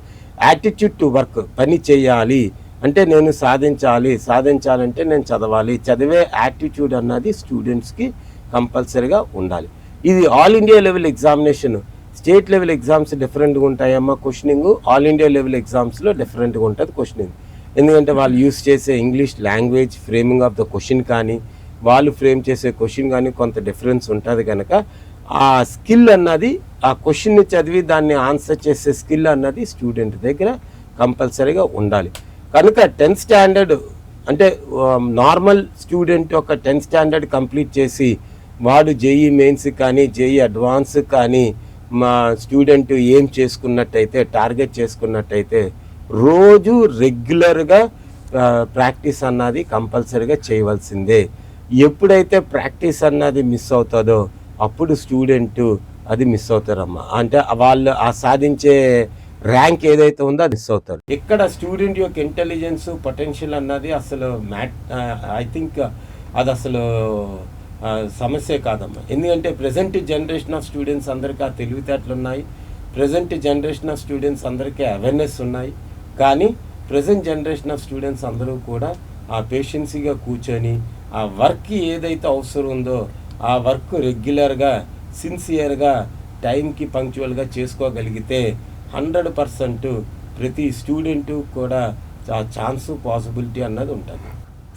యాటిట్యూడ్ టు వర్క్, పని చేయాలి అంటే నేను సాధించాలంటే నేను చదవాలి, చదివే యాటిట్యూడ్ అన్నది స్టూడెంట్స్కి కంపల్సరీగా ఉండాలి. ఇది all India level examination, state level exams డిఫరెంట్గా ఉంటాయమ్మా క్వశ్చనింగ్, ఆల్ ఇండియా లెవెల్ ఎగ్జామ్స్లో డిఫరెంట్గా ఉంటుంది క్వశ్చనింగ్. ఎందుకంటే వాళ్ళు యూస్ చేసే English language, framing of the question కానీ, వాళ్ళు ఫ్రేమ్ చేసే క్వశ్చన్ కానీ కొంత డిఫరెన్స్ ఉంటుంది. కనుక ఆ స్కిల్ అన్నది, ఆ క్వశ్చన్ని చదివి దాన్ని ఆన్సర్ చేసే స్కిల్ అన్నది స్టూడెంట్ దగ్గర కంపల్సరీగా ఉండాలి. కనుక 10th స్టాండర్డ్ అంటే నార్మల్ స్టూడెంట్ ఒక 10th స్టాండర్డ్ కంప్లీట్ చేసి వాడు జేఈ మెయిన్స్ కానీ జేఈ అడ్వాన్స్ కానీ మా స్టూడెంట్ ఏం చేసుకున్నట్టయితే, టార్గెట్ చేసుకున్నట్టయితే రోజు రెగ్యులర్గా ప్రాక్టీస్ అన్నది కంపల్సరీగా చేయవలసిందే. ఎప్పుడైతే ప్రాక్టీస్ అన్నది మిస్ అవుతుందో అప్పుడు స్టూడెంట్ అది మిస్ అవుతారమ్మా. అంటే వాళ్ళు ఆ సాధించే ర్యాంక్ ఏదైతే ఉందో అది మిస్ అవుతారు. ఇక్కడ స్టూడెంట్ యొక్క ఇంటెలిజెన్స్, పొటెన్షియల్ అన్నది అసలు ఐ థింక్ అది అసలు సమస్యే కాదమ్మా. ఎందుకంటే ప్రజెంట్ జనరేషన్ ఆఫ్ స్టూడెంట్స్ అందరికీ ఆ తెలివితేటలు ఉన్నాయి, ప్రజెంట్ జనరేషన్ ఆఫ్ స్టూడెంట్స్ అందరికీ అవేర్నెస్ ఉన్నాయి. కానీ ప్రజెంట్ జనరేషన్ ఆఫ్ స్టూడెంట్స్ అందరూ కూడా ఆ పేషెన్సీగా కూర్చొని ఆ వర్క్ ఏదైతే అవసరం ఉందో ఆ వర్క్ రెగ్యులర్గా, సిన్సియర్గా, టైంకి పంక్చువల్గా చేసుకోగలిగితే 100% ప్రతి స్టూడెంటు కూడా ఆ ఛాన్సు, పాసిబిలిటీ అన్నది ఉంటుంది.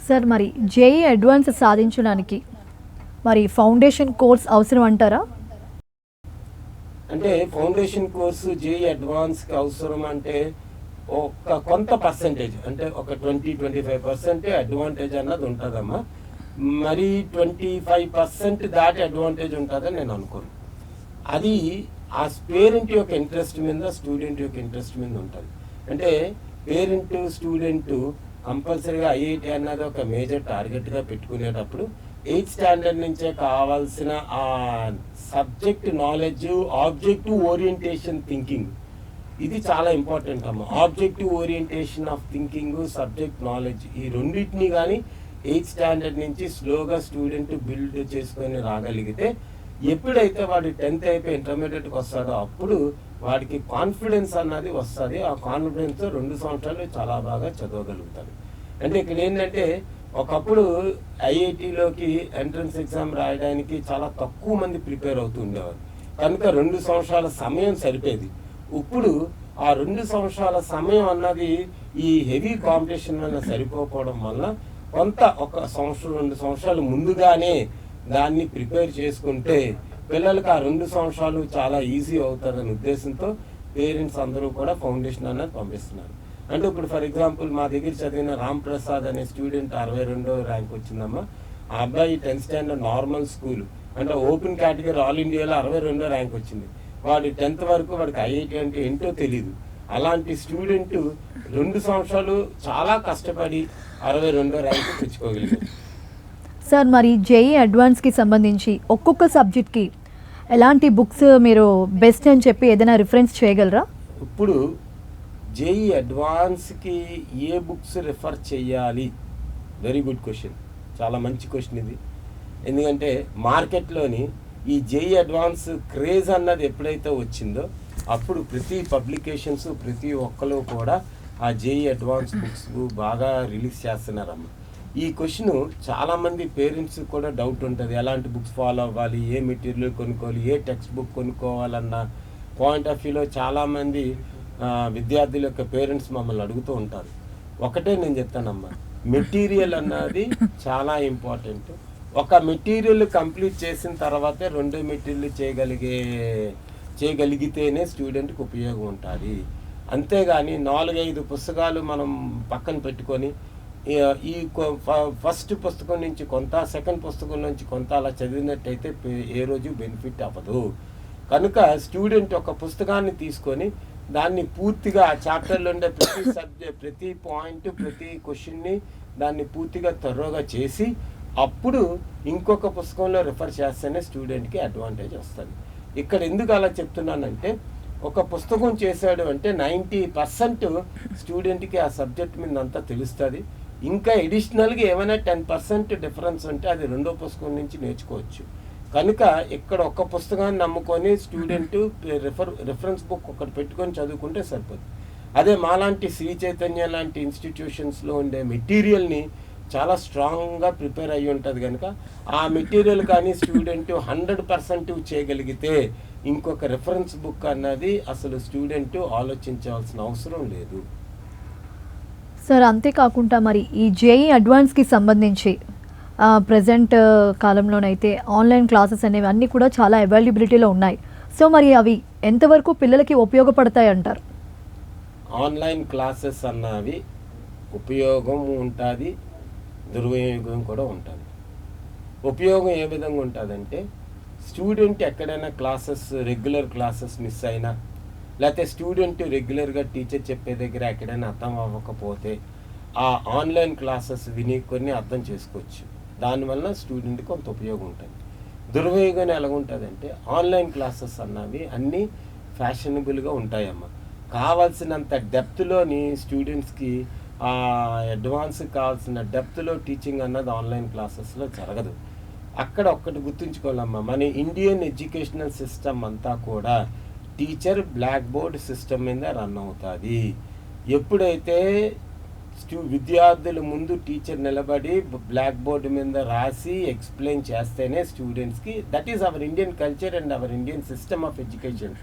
సార్, మరి జేఈ అడ్వాన్స్ సాధించడానికి మరి ఫౌండేషన్ కోర్స్ అవసరం అంటారా? అంటే ఫౌండేషన్ కోర్సు జేఈ అడ్వాన్స్కి అవసరం అంటే కొంత పర్సంటేజ్, అంటే ఒక 20-25% అడ్వాంటేజ్ అన్నది ఉంటుందమ్మా. మరి 25% దాటి అడ్వాంటేజ్ ఉంటుందని నేను అనుకోను. అది ఆ పేరెంట్ యొక్క ఇంట్రెస్ట్ మీద, స్టూడెంట్ యొక్క ఇంట్రెస్ట్ మీద ఉంటుంది. అంటే పేరెంట్ స్టూడెంట్ కంపల్సరీగా ఐఐటి అన్నది ఒక మేజర్ టార్గెట్గా పెట్టుకునేటప్పుడు 8th స్టాండర్డ్ నుంచే కావాల్సిన ఆ subject knowledge, objective orientation thinking, ఇది చాలా ఇంపార్టెంట్ అమ్మ. Objective orientation of thinking, subject knowledge, ఈ రెండింటిని కానీ 8th స్టాండర్డ్ నుంచి స్లోగా స్టూడెంట్ బిల్డ్ చేసుకొని రాగలిగితే ఎప్పుడైతే వాడు 10th అయిపోయి ఇంటర్మీడియట్కి వస్తాడో అప్పుడు వాడికి కాన్ఫిడెన్స్ అన్నది వస్తుంది. ఆ కాన్ఫిడెన్స్తో 2 సంవత్సరాలు చాలా బాగా చదవగలుగుతాడు. అంటే ఇక్కడ ఏంటంటే ఒకప్పుడు ఐఐటిలోకి ఎంట్రన్స్ ఎగ్జామ్ రాయడానికి చాలా తక్కువ మంది ప్రిపేర్ అవుతూ ఉండేవారు, కనుక 2 సంవత్సరాల సమయం సరిపోయేది. ఇప్పుడు ఆ 2 సంవత్సరాల సమయం అన్నది ఈ హెవీ కాంపిటీషన్ వల్ల సరిపోకపోవడం వల్ల కొంత 1 సంవత్సరం 2 సంవత్సరాలు ముందుగానే దాన్ని ప్రిపేర్ చేసుకుంటే పిల్లలకి ఆ 2 సంవత్సరాలు చాలా ఈజీ అవుతుందనే ఉద్దేశంతో పేరెంట్స్ అందరూ కూడా ఫౌండేషన్ అన్నది పంపిస్తున్నారు. అంటే ఇప్పుడు ఫర్ ఎగ్జాంపుల్ మా దగ్గర చదివిన రామ్ ప్రసాద్ అనే స్టూడెంట్ 62వ ర్యాంక్ వచ్చిందమ్మా. ఆ అబ్బాయి 10th స్టాండర్డ్ నార్మల్ స్కూల్, అంటే ఓపెన్ కేటగిరీ ఆల్ ఇండియాలో 62వ ర్యాంక్ వచ్చింది. వాడు 10th వరకు వాడికి ఐఐటి అంటే ఏంటో తెలియదు. అలాంటి స్టూడెంట్ 2 సంవత్సరాలు చాలా కష్టపడి 62వ ర్యాంక్ తెచ్చుకోగలిగాడు. సార్, మరి జేఈ అడ్వాన్స్కి సంబంధించి ఒక్కొక్క సబ్జెక్ట్కి ఎలాంటి బుక్స్ మీరు బెస్ట్ అని చెప్పి ఏదైనా రిఫరెన్స్ చేయగలరా? ఇప్పుడు జేఈ అడ్వాన్స్కి ఏ బుక్స్ రిఫర్ చేయాలి? వెరీ గుడ్ క్వశ్చన్, చాలా మంచి క్వశ్చన్ ఇది. ఎందుకంటే మార్కెట్లోని ఈ జేఈ అడ్వాన్స్ క్రేజ్ అన్నది ఎప్పుడైతే వచ్చిందో అప్పుడు ప్రతి పబ్లికేషన్స్, ప్రతి ఒక్కరు కూడా ఆ జేఈ అడ్వాన్స్ బుక్స్ బాగా రిలీజ్ చేస్తున్నారమ్మ. ఈ క్వశ్చన్ చాలామంది పేరెంట్స్ కూడా డౌట్ ఉంటుంది, ఎలాంటి బుక్స్ ఫాలో అవ్వాలి, ఏ మెటీరియల్ కొనుక్కోవాలి, ఏ టెక్స్ట్ బుక్ కొనుక్కోవాలన్న పాయింట్ ఆఫ్ వ్యూలో చాలామంది విద్యార్థుల యొక్క పేరెంట్స్ మమ్మల్ని అడుగుతూ ఉంటారు. ఒకటే నేను చెప్తానమ్మా, మెటీరియల్ అన్నది చాలా ఇంపార్టెంట్. ఒక మెటీరియల్ కంప్లీట్ చేసిన తర్వాతే 2 మెటీరియల్ చేయగలిగితేనే స్టూడెంట్కి ఉపయోగం ఉంటుంది. అంతేగాని 4-5 పుస్తకాలు మనం పక్కన పెట్టుకొని ఈ ఫస్ట్ పుస్తకం నుంచి కొంత, సెకండ్ పుస్తకం నుంచి కొంత అలా చదివినట్టయితే ఏ రోజు బెనిఫిట్ అవ్వదు. కనుక స్టూడెంట్ ఒక పుస్తకాన్ని తీసుకొని దాన్ని పూర్తిగా ఆ చాప్టర్లో ఉండే ప్రతి సబ్జెక్ట్, ప్రతి పాయింట్, ప్రతి క్వశ్చన్ని దాన్ని పూర్తిగా త్వరగా చేసి అప్పుడు ఇంకొక పుస్తకంలో రిఫర్ చేస్తేనే స్టూడెంట్కి అడ్వాంటేజ్ వస్తుంది. ఇక్కడ ఎందుకు అలా చెప్తున్నానంటే ఒక పుస్తకం చేశాడు అంటే 90% స్టూడెంట్కి ఆ సబ్జెక్ట్ మీద అంతా తెలుస్తుంది. ఇంకా ఎడిషనల్గా ఏమైనా 10% డిఫరెన్స్ ఉంటే అది 2వ పుస్తకం నుంచి నేర్చుకోవచ్చు. కనుక ఇక్కడ ఒక పుస్తకాన్ని నమ్ముకొని స్టూడెంట్ రిఫరెన్స్ బుక్ ఒకటి పెట్టుకొని చదువుకుంటే సరిపోతుంది. అదే మాలాంటి శ్రీ చైతన్య లాంటి ఇన్స్టిట్యూషన్స్లో ఉండే మెటీరియల్ని చాలా స్ట్రాంగ్గా ప్రిపేర్ అయ్యి ఉంటుంది. కనుక ఆ మెటీరియల్ కానీ స్టూడెంట్ 100% చేయగలిగితే ఇంకొక రిఫరెన్స్ బుక్ అన్నది అసలు స్టూడెంట్ ఆలోచించాల్సిన అవసరం లేదు. సార్, అంతేకాకుండా మరి ఈ జేఈ అడ్వాన్స్కి సంబంధించి ప్రజెంట్ కాలంలోనైతే ఆన్లైన్ క్లాసెస్ అనేవి అన్నీ కూడా చాలా అవైలబిలిటీలో ఉన్నాయి. సో మరి అవి ఎంతవరకు పిల్లలకి ఉపయోగపడతాయి అంటారు? ఆన్లైన్ క్లాసెస్ అన్నవి ఉపయోగం ఉంటుంది, దుర్వినియోగం కూడా ఉంటుంది. ఉపయోగం ఏ విధంగా ఉంటుందంటే స్టూడెంట్ ఎక్కడైనా క్లాసెస్, రెగ్యులర్ క్లాసెస్ మిస్ అయినా, లేకపోతే స్టూడెంట్ రెగ్యులర్గా టీచర్ చెప్పే దగ్గర ఎక్కడైనా అర్థం అవ్వకపోతే ఆ ఆన్లైన్ క్లాసెస్ విని కొన్ని అర్థం చేసుకోవచ్చు. దానివల్ల స్టూడెంట్కి కొంత ఉపయోగం ఉంటుంది. దుర్వినియోగం ఎలాగుంటుందంటే ఆన్లైన్ క్లాసెస్ అన్నవి అన్నీ ఫ్యాషనబుల్గా ఉంటాయమ్మా. కావాల్సినంత డెప్త్లోని స్టూడెంట్స్కి అడ్వాన్స్కి కావాల్సిన డెప్త్లో టీచింగ్ అన్నది ఆన్లైన్ క్లాసెస్లో జరగదు. అక్కడ ఒక్కటి గుర్తుంచుకోవాలమ్మా, మన ఇండియన్ ఎడ్యుకేషనల్ సిస్టమ్ అంతా కూడా టీచర్ బ్లాక్ బోర్డ్ సిస్టమ్ మీద రన్ అవుతుంది. ఎప్పుడైతే విద్యార్థుల ముందు టీచర్ నిలబడి బ్లాక్ బోర్డు మీద రాసి ఎక్స్ప్లెయిన్ చేస్తేనే స్టూడెంట్స్కి, that is our Indian culture and our Indian system of education.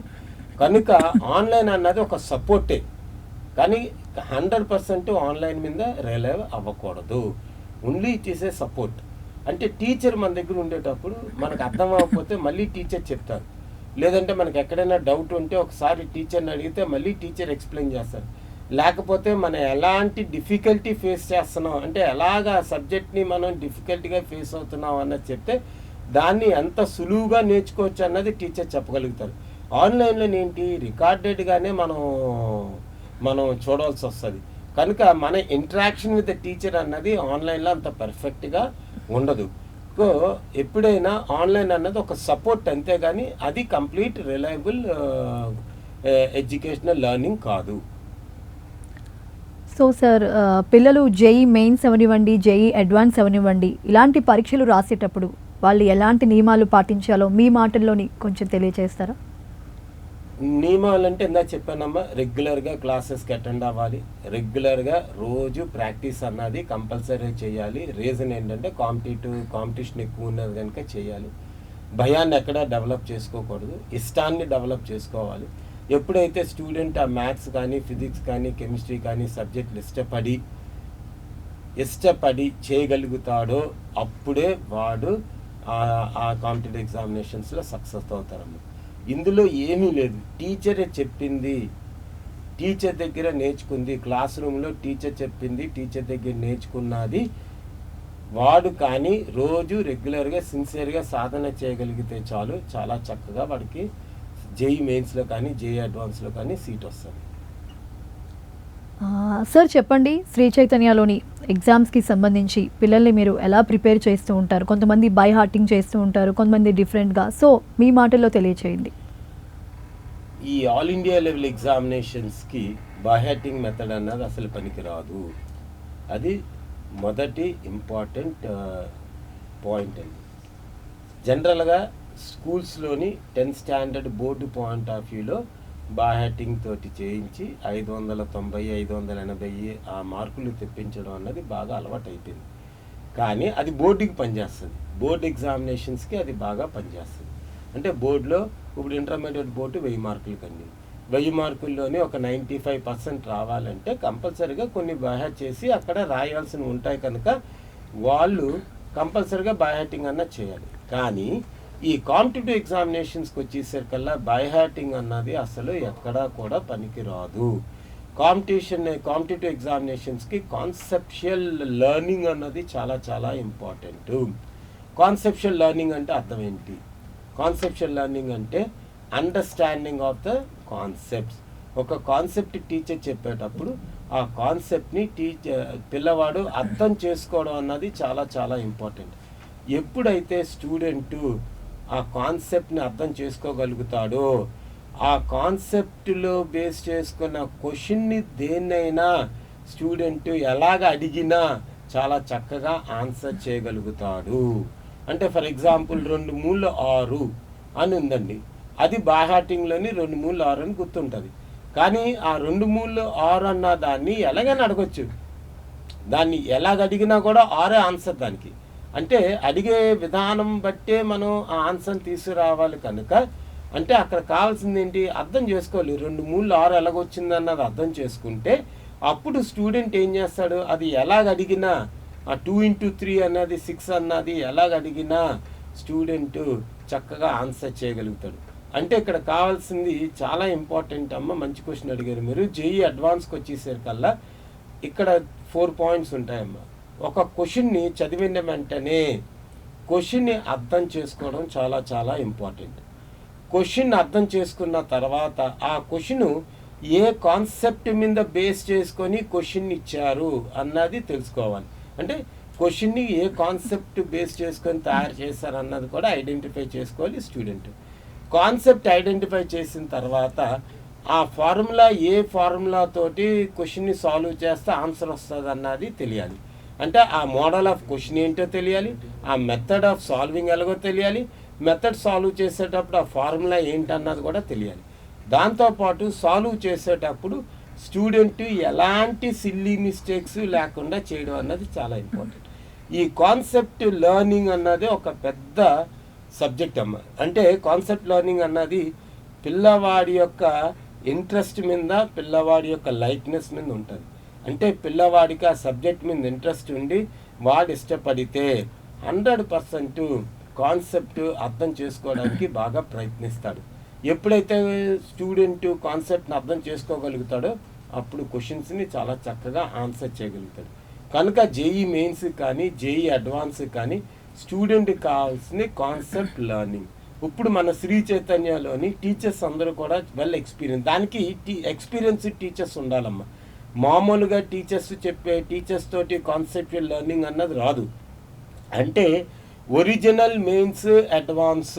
కనుక ఆన్లైన్ అన్నది ఒక సపోర్టే, కానీ 100% ఆన్లైన్ మీద రిలై అవ్వకూడదు. Only it is a support. అంటే టీచర్ మన దగ్గర ఉండేటప్పుడు మనకు అర్థం అవ్వకపోతే మళ్ళీ టీచర్ చెప్తారు. లేదంటే మనకి ఎక్కడైనా డౌట్ ఉంటే ఒకసారి టీచర్ని అడిగితే మళ్ళీ టీచర్ ఎక్స్ప్లెయిన్ చేస్తారు. లేకపోతే మనం ఎలాంటి డిఫికల్టీ ఫేస్ చేస్తున్నాం అంటే ఎలాగా సబ్జెక్ట్ని మనం డిఫికల్టీగా ఫేస్ అవుతున్నాం అన్నది చెప్తే దాన్ని ఎంత సులువుగా నేర్చుకోవచ్చు అన్నది టీచర్ చెప్పగలుగుతారు. ఆన్లైన్లో ఏంటి రికార్డెడ్గానే మనం చూడాల్సి వస్తుంది. కనుక మన ఇంటరాక్షన్ విత్ ద టీచర్ అన్నది ఆన్లైన్లో అంత పర్ఫెక్ట్గా ఉండదు. సో ఎప్పుడైనా ఆన్లైన్ అన్నది ఒక సపోర్ట్ అంతేగాని అది కంప్లీట్ రిలయబుల్ ఎడ్యుకేషనల్ లెర్నింగ్ కాదు. సో సార్, పిల్లలు జేఈ మెయిన్స్ అవనివ్వండి, జేఈ అడ్వాన్స్ అవనివ్వండి, ఇలాంటి పరీక్షలు రాసేటప్పుడు వాళ్ళు ఎలాంటి నియమాలు పాటించాలో మీ మాటల్లోని కొంచెం తెలియజేస్తారా? నియమాలు అంటే ఇందాక చెప్పానమ్మా, రెగ్యులర్గా క్లాసెస్కి అటెండ్ అవ్వాలి, రెగ్యులర్గా రోజు ప్రాక్టీస్ అన్నది కంపల్సరీ చేయాలి. రీజన్ ఏంటంటే కాంపిటీషన్ ఎక్కువ ఉన్నది కనుక చేయాలి. భయాన్ని ఎక్కడ డెవలప్ చేసుకోకూడదు, ఇష్టాన్ని డెవలప్ చేసుకోవాలి. ఎప్పుడైతే స్టూడెంట్ ఆ మ్యాథ్స్ కానీ ఫిజిక్స్ కానీ కెమిస్ట్రీ కానీ సబ్జెక్టులు ఇష్టపడి చేయగలుగుతాడో అప్పుడే వాడు ఆ కాంపిటేటివ్ ఎగ్జామినేషన్స్లో సక్సెస్ అవుతారమ్మ. ఇందులో ఏమీ లేదు, టీచరే చెప్పింది, టీచర్ దగ్గర నేర్చుకుంది, క్లాస్ రూమ్లో టీచర్ చెప్పింది, టీచర్ దగ్గర నేర్చుకున్నది వాడు కానీ రోజు రెగ్యులర్గా సిన్సియర్గా సాధన చేయగలిగితే చాలు, చాలా చక్కగా వాడికి జేఈ మెయిన్స్లో కానీ జేఈ అడ్వాన్స్లో కానీ సీట్ వస్తుంది. సార్ చెప్పండి, శ్రీ చైతన్యలోని ఎగ్జామ్స్కి సంబంధించి పిల్లల్ని మీరు ఎలా ప్రిపేర్ చేస్తూ ఉంటారు? కొంతమంది బై హార్టింగ్ చేస్తూ ఉంటారు, కొంతమంది డిఫరెంట్గా. సో మీ మాటల్లో తెలియచేయండి. ఈ ఆల్ ఇండియా లెవెల్ ఎగ్జామినేషన్స్కి బై హార్టింగ్ మెథడ్ అన్నది అసలు పనికిరాదు. అది మొదటి ఇంపార్టెంట్ పాయింట్ అండి. జనరల్గా స్కూల్స్లోని 10th standard board point of వ్యూలో బై హార్టింగ్ తోటి చేయించి 590, 580 ఆ మార్కులు తెప్పించడం అన్నది బాగా అలవాటు అయిపోయింది. కానీ అది బోర్డుకి పనిచేస్తుంది, బోర్డు ఎగ్జామినేషన్స్కి అది బాగా పనిచేస్తుంది. అంటే బోర్డులో ఇప్పుడు ఇంటర్మీడియట్ బోర్డు 1000 మార్కులు కండి, 1000 మార్కుల్లోనే ఒక 95% రావాలంటే కంపల్సరీగా కొన్ని బై హార్ట్ చేసి అక్కడ రాయాల్సినవి ఉంటాయి కనుక వాళ్ళు కంపల్సరీగా బై హార్టింగ్ అన్నది చేయాలి. కానీ ఈ కాంపిటేటివ్ ఎగ్జామినేషన్స్కి వచ్చేసరికల్లా బై హార్టింగ్ అన్నది అసలు ఎక్కడా కూడా పనికిరాదు. కాంపిటేటివ్ ఎగ్జామినేషన్స్కి కాన్సెప్షువల్ లెర్నింగ్ అన్నది చాలా చాలా ఇంపార్టెంట్. కాన్సెప్షువల్ లెర్నింగ్ అంటే అర్థం ఏంటి? కాన్సెప్షువల్ లెర్నింగ్ అంటే అండర్స్టాండింగ్ ఆఫ్ ద కాన్సెప్ట్స్. ఒక కాన్సెప్ట్ టీచర్ చెప్పేటప్పుడు ఆ కాన్సెప్ట్ని పిల్లవాడు అర్థం చేసుకోవడం అన్నది చాలా చాలా ఇంపార్టెంట్. ఎప్పుడైతే స్టూడెంటు ఆ కాన్సెప్ట్ని అర్థం చేసుకోగలుగుతాడో ఆ కాన్సెప్ట్లో బేస్ చేసుకున్న క్వశ్చన్ని దేన్నైనా స్టూడెంట్ ఎలాగ అడిగినా చాలా చక్కగా ఆన్సర్ చేయగలుగుతాడు. అంటే ఫర్ ఎగ్జాంపుల్ 2 3 6 అని ఉందండి, అది బై హార్టింగ్లోని 2 3 6 అని గుర్తుంటుంది. కానీ ఆ 2 3 6 అన్న దాన్ని ఎలాగైనా అడగొచ్చు, దాన్ని ఎలాగ అడిగినా కూడా 6 ఆన్సర్ దానికి. అంటే అడిగే విధానం బట్టే మనం ఆ ఆన్సర్ని తీసుకురావాలి కనుక అంటే అక్కడ కావాల్సింది ఏంటి? అర్థం చేసుకోవాలి. 2 3 6 ఎలాగొచ్చింది అన్నది అర్థం చేసుకుంటే అప్పుడు స్టూడెంట్ ఏం చేస్తాడు, అది ఎలాగ అడిగినా ఆ 2 into 3 అన్నది 6 అన్నది ఎలాగ అడిగినా స్టూడెంట్ చక్కగా ఆన్సర్ చేయగలుగుతాడు. అంటే ఇక్కడ కావాల్సింది చాలా ఇంపార్టెంట్ అమ్మ. మంచి క్వశ్చన్ అడిగారు మీరు. జేఈ అడ్వాన్స్కి వచ్చేసరికల్లా ఇక్కడ 4 పాయింట్స్ ఉంటాయమ్మా. ఒక క్వశ్చన్ని చదివిన వెంటనే క్వశ్చన్ని అర్థం చేసుకోవడం చాలా చాలా ఇంపార్టెంట్. క్వశ్చన్ అర్థం చేసుకున్న తర్వాత ఆ క్వశ్చన్ ఏ కాన్సెప్ట్ మీద బేస్ చేసుకొని క్వశ్చన్ ఇచ్చారు అన్నది తెలుసుకోవాలి. అంటే క్వశ్చన్ని ఏ కాన్సెప్ట్ బేస్ చేసుకొని తయారు చేశారు అన్నది కూడా ఐడెంటిఫై చేసుకోవాలి స్టూడెంట్. కాన్సెప్ట్ ఐడెంటిఫై చేసిన తర్వాత ఆ ఫార్ములా ఏ ఫార్ములా తోటి క్వశ్చన్ని సాల్వ్ చేస్తే ఆన్సర్ వస్తుంది అన్నది తెలియాలి. అంటే ఆ మోడల్ ఆఫ్ క్వశ్చన్ ఏంటో తెలియాలి, ఆ మెథడ్ ఆఫ్ సాల్వింగ్ ఎలాగో తెలియాలి, మెథడ్ సాల్వ్ చేసేటప్పుడు ఆ ఫార్ములా ఏంటన్నది కూడా తెలియాలి. దాంతోపాటు సాల్వ్ చేసేటప్పుడు స్టూడెంట్ ఎలాంటి సిల్లీ మిస్టేక్స్ లేకుండా చేయడం అన్నది చాలా ఇంపార్టెంట్. ఈ కాన్సెప్ట్ లెర్నింగ్ అన్నది ఒక పెద్ద సబ్జెక్ట్ అమ్మ. అంటే కాన్సెప్ట్ లెర్నింగ్ అన్నది పిల్లవాడి యొక్క ఇంట్రెస్ట్ మీద, పిల్లవాడి యొక్క లైక్నెస్ మీద ఉంటుంది. అంటే పిల్లవాడికి ఆ సబ్జెక్ట్ మీద ఇంట్రెస్ట్ ఉండి వాడు ఇష్టపడితే 100% కాన్సెప్ట్ అర్థం చేసుకోవడానికి బాగా ప్రయత్నిస్తాడు. ఎప్పుడైతే స్టూడెంట్ కాన్సెప్ట్ని అర్థం చేసుకోగలుగుతాడో అప్పుడు క్వశ్చన్స్ని చాలా చక్కగా ఆన్సర్ చేయగలుగుతాడు. కనుక జేఈ మెయిన్స్ కానీ జేఈ అడ్వాన్స్ కానీ స్టూడెంట్కి కావాల్సిన కాన్సెప్ట్ లెర్నింగ్. ఇప్పుడు మన శ్రీ చైతన్యలోని టీచర్స్ అందరూ కూడా వెల్ ఎక్స్పీరియన్స్, దానికి ఎక్స్పీరియన్స్ టీచర్స్ ఉండాలమ్మా. మామూలుగా టీచర్స్ తోటి కాన్సెప్చువల్ లెర్నింగ్ అన్నది రాదు. అంటే ఒరిజినల్ మెయిన్స్ అడ్వాన్స్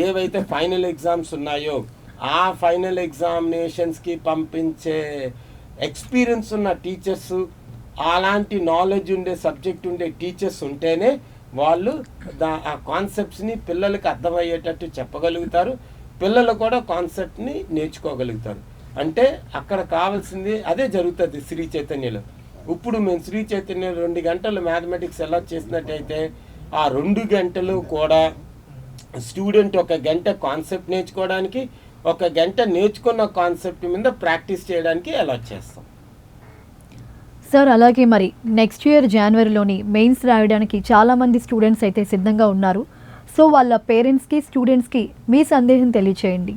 ఏవైతే ఫైనల్ ఎగ్జామ్స్ ఉన్నాయో ఆ ఫైనల్ ఎగ్జామినేషన్స్కి పంపించే ఎక్స్పీరియన్స్ ఉన్న టీచర్స్, అలాంటి నాలెడ్జ్ ఉండే సబ్జెక్ట్ ఉండే టీచర్స్ ఉంటేనే వాళ్ళు ఆ కాన్సెప్ట్స్ని పిల్లలకి అర్థమయ్యేటట్టు చెప్పగలుగుతారు, పిల్లలు కూడా కాన్సెప్ట్ని నేర్చుకోగలుగుతారు. అంటే అక్కడ కావాల్సింది అదే జరుగుతుంది శ్రీ చైతన్యలో. ఇప్పుడు మేము శ్రీ చైతన్య 2 గంటలు మ్యాథమెటిక్స్ ఎలా చేసినట్టయితే ఆ 2 గంటలు కూడా స్టూడెంట్ 1 గంట కాన్సెప్ట్ నేర్చుకోవడానికి, 1 గంట నేర్చుకున్న కాన్సెప్ట్ మీద ప్రాక్టీస్ చేయడానికి అలా చేస్తాం. సార్ అలాగే మరి నెక్స్ట్ ఇయర్ జనవరిలోని మెయిన్స్ రాయడానికి చాలామంది స్టూడెంట్స్ అయితే సిద్ధంగా ఉన్నారు. సో వాళ్ళ పేరెంట్స్కి స్టూడెంట్స్కి మీ సందేహం తెలియచేయండి.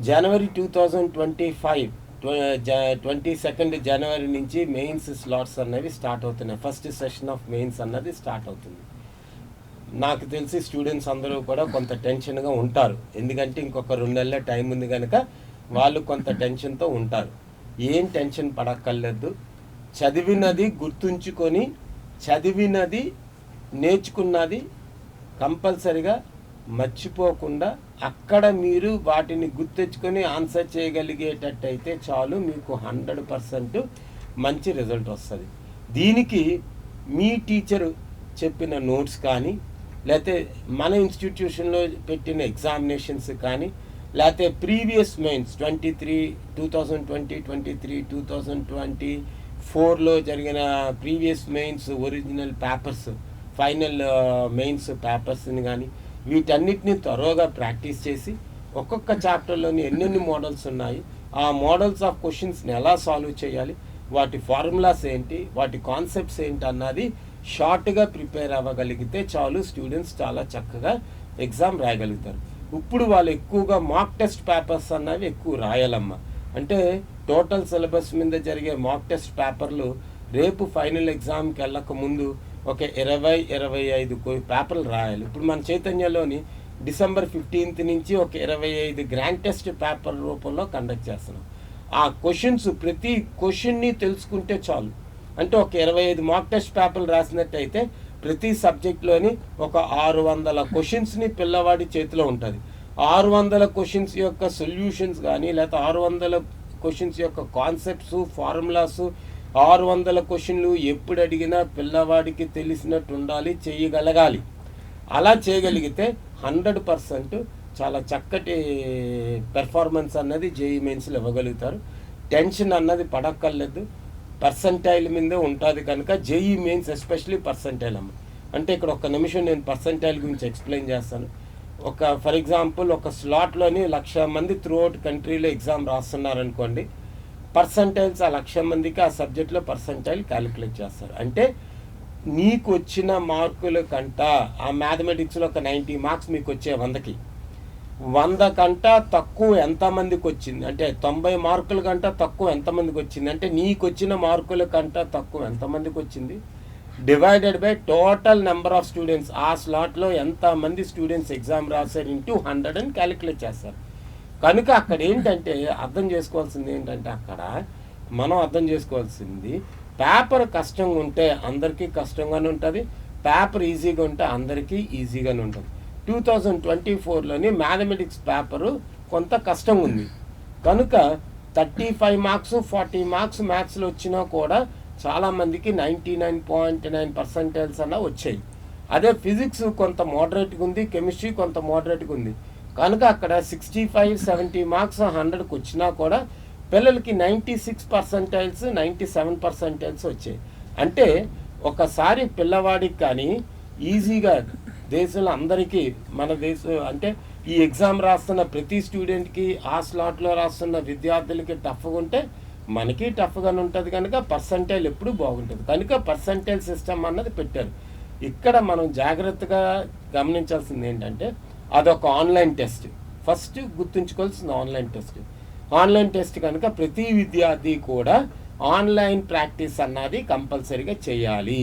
జనవరి 2025 22 జనవరి నుంచి మెయిన్స్ స్లాట్స్ అనేవి స్టార్ట్ అవుతున్నాయి. ఫస్ట్ సెషన్ ఆఫ్ మెయిన్స్ అన్నది స్టార్ట్ అవుతుంది. నాకు తెలిసి స్టూడెంట్స్ అందరూ కూడా కొంత టెన్షన్గా ఉంటారు, ఎందుకంటే ఇంకొక 2 నెలల టైం ఉంది కనుక వాళ్ళు కొంత టెన్షన్తో ఉంటారు. ఏం టెన్షన్ పడక్కర్లేదు. చదివినది గుర్తుంచుకొని, చదివినది నేర్చుకున్నది కంపల్సరిగా మర్చిపోకుండా అక్కడ మీరు వాటిని గుర్తెచ్చుకొని ఆన్సర్ చేయగలిగేటట్టయితే చాలు, మీకు 100% మంచి రిజల్ట్ వస్తుంది. దీనికి మీ టీచరు చెప్పిన నోట్స్ కానీ, లేకపోతే మన ఇన్స్టిట్యూషన్లో పెట్టిన ఎగ్జామినేషన్స్ కానీ, లేకపోతే ప్రీవియస్ మెయిన్స్ 2020, 2024లో జరిగిన previous mains original papers, final mains పేపర్స్ని కానీ వీటన్నిటిని త్వరగా ప్రాక్టీస్ చేసి ఒక్కొక్క చాప్టర్లోని ఎన్నెన్ని మోడల్స్ ఉన్నాయి, ఆ మోడల్స్ ఆఫ్ క్వశ్చన్స్ని ఎలా సాల్వ్ చేయాలి, వాటి ఫార్ములాస్ ఏంటి, వాటి కాన్సెప్ట్స్ ఏంటి అన్నది షార్ట్గా ప్రిపేర్ అవ్వగలిగితే చాలు, స్టూడెంట్స్ చాలా చక్కగా ఎగ్జామ్ రాయగలుగుతారు. ఇప్పుడు వాళ్ళు ఎక్కువగా మాక్ టెస్ట్ పేపర్స్ అన్నవి ఎక్కువ రాయాలమ్మా. అంటే టోటల్ సిలబస్ మీద జరిగే మాక్ టెస్ట్ పేపర్లు రేపు ఫైనల్ ఎగ్జామ్కి వెళ్ళక ముందు ఒక 20-25 పేపర్లు రాయాలి. ఇప్పుడు మన చైతన్యలోని December 15th నుంచి ఒక 25 గ్రాండ్ టెస్ట్ పేపర్ రూపంలో కండక్ట్ చేస్తున్నాం. ఆ క్వశ్చన్స్ ప్రతి క్వశ్చన్ని తెలుసుకుంటే చాలు. అంటే ఒక 25 మాక్ టెస్ట్ పేపర్లు రాసినట్టయితే ప్రతి సబ్జెక్ట్లోని ఒక 600 క్వశ్చన్స్ని పిల్లవాడి చేతిలో ఉంటుంది. 600 క్వశ్చన్స్ యొక్క సొల్యూషన్స్ కానీ, లేకపోతే 600 క్వశ్చన్స్ యొక్క కాన్సెప్ట్స్, ఫార్ములాస్, 600 క్వశ్చన్లు ఎప్పుడు అడిగినా పిల్లవాడికి తెలిసినట్టు ఉండాలి, చేయగలగాలి. అలా చేయగలిగితే 100% చాలా చక్కటి పెర్ఫార్మెన్స్ అన్నది జేఈ మెయిన్స్లో ఇవ్వగలుగుతారు. టెన్షన్ అన్నది పడక్కర్లేదు, పర్సంటైల్ మీదే ఉంటుంది కనుక జేఈ మెయిన్స్ ఎస్పెషలీ పర్సంటైల్ అమ్మ. అంటే ఇక్కడ 1 నిమిషం నేను పర్సంటైల్ గురించి ఎక్స్ప్లెయిన్ చేస్తాను. ఫర్ ఎగ్జాంపుల్ ఒక స్లాట్లోని 1,00,000 మంది త్రూఅవుట్ కంట్రీలో ఎగ్జామ్ రాస్తున్నారనుకోండి, పర్సంటైల్స్ ఆ 1,00,000 మందికి ఆ సబ్జెక్ట్లో పర్సంటైల్ క్యాలిక్యులేట్ చేస్తారు. అంటే నీకు వచ్చిన మార్కుల కంట ఆ మ్యాథమెటిక్స్లో ఒక 90 మార్క్స్ మీకు వచ్చే 100కి 100 కంట తక్కువ ఎంతమందికి వచ్చింది, అంటే 90 మార్కుల కంట తక్కువ ఎంతమందికి వచ్చింది, అంటే నీకు వచ్చిన మార్కుల కంట తక్కువ ఎంతమందికి వచ్చింది divided by total number of students. ఆ స్లాట్లో ఎంతమంది స్టూడెంట్స్ ఎగ్జామ్ రాశారు ఇంటూ 100 అని క్యాలిక్యులేట్ చేస్తారు. కనుక అక్కడ ఏంటంటే అర్థం చేసుకోవాల్సింది ఏంటంటే, అక్కడ మనం అర్థం చేసుకోవాల్సింది పేపర్ కష్టంగా ఉంటే అందరికీ కష్టంగానే ఉంటుంది, పేపర్ ఈజీగా ఉంటే అందరికీ ఈజీగానే ఉంటుంది. 2024లోని మ్యాథమెటిక్స్ పేపరు కొంత కష్టంగా ఉంది కనుక 35 మార్క్స్ 40 మార్క్స్ మ్యాథ్స్లో వచ్చినా కూడా చాలామందికి 99.9% అలా వచ్చాయి. అదే ఫిజిక్స్ కొంత మోడరేట్గా ఉంది, కెమిస్ట్రీ కొంత మోడరేట్గా ఉంది కనుక అక్కడ 65-70 మార్క్స్ 100కి వచ్చినా కూడా పిల్లలకి 96%, 97% వచ్చాయి. అంటే ఒకసారి పిల్లవాడికి కానీ ఈజీగా దేశంలో అందరికీ మన దేశం అంటే ఈ ఎగ్జామ్ రాస్తున్న ప్రతి స్టూడెంట్కి ఆ స్లాట్లో రాస్తున్న విద్యార్థులకి టఫ్గా ఉంటే మనకి టఫ్గానే ఉంటుంది కనుక పర్సంటైల్ ఎప్పుడు బాగుంటుంది. కనుక పర్సంటైల్ సిస్టమ్ అన్నది పెట్టారు. ఇక్కడ మనం జాగ్రత్తగా గమనించాల్సింది ఏంటంటే అదొక ఆన్లైన్ టెస్ట్. ఫస్ట్ గుర్తుంచుకోవాల్సింది ఆన్లైన్ టెస్ట్. ఆన్లైన్ టెస్ట్ కనుక ప్రతి విద్యార్థి కూడా ఆన్లైన్ ప్రాక్టీస్ అన్నది కంపల్సరీగా చేయాలి.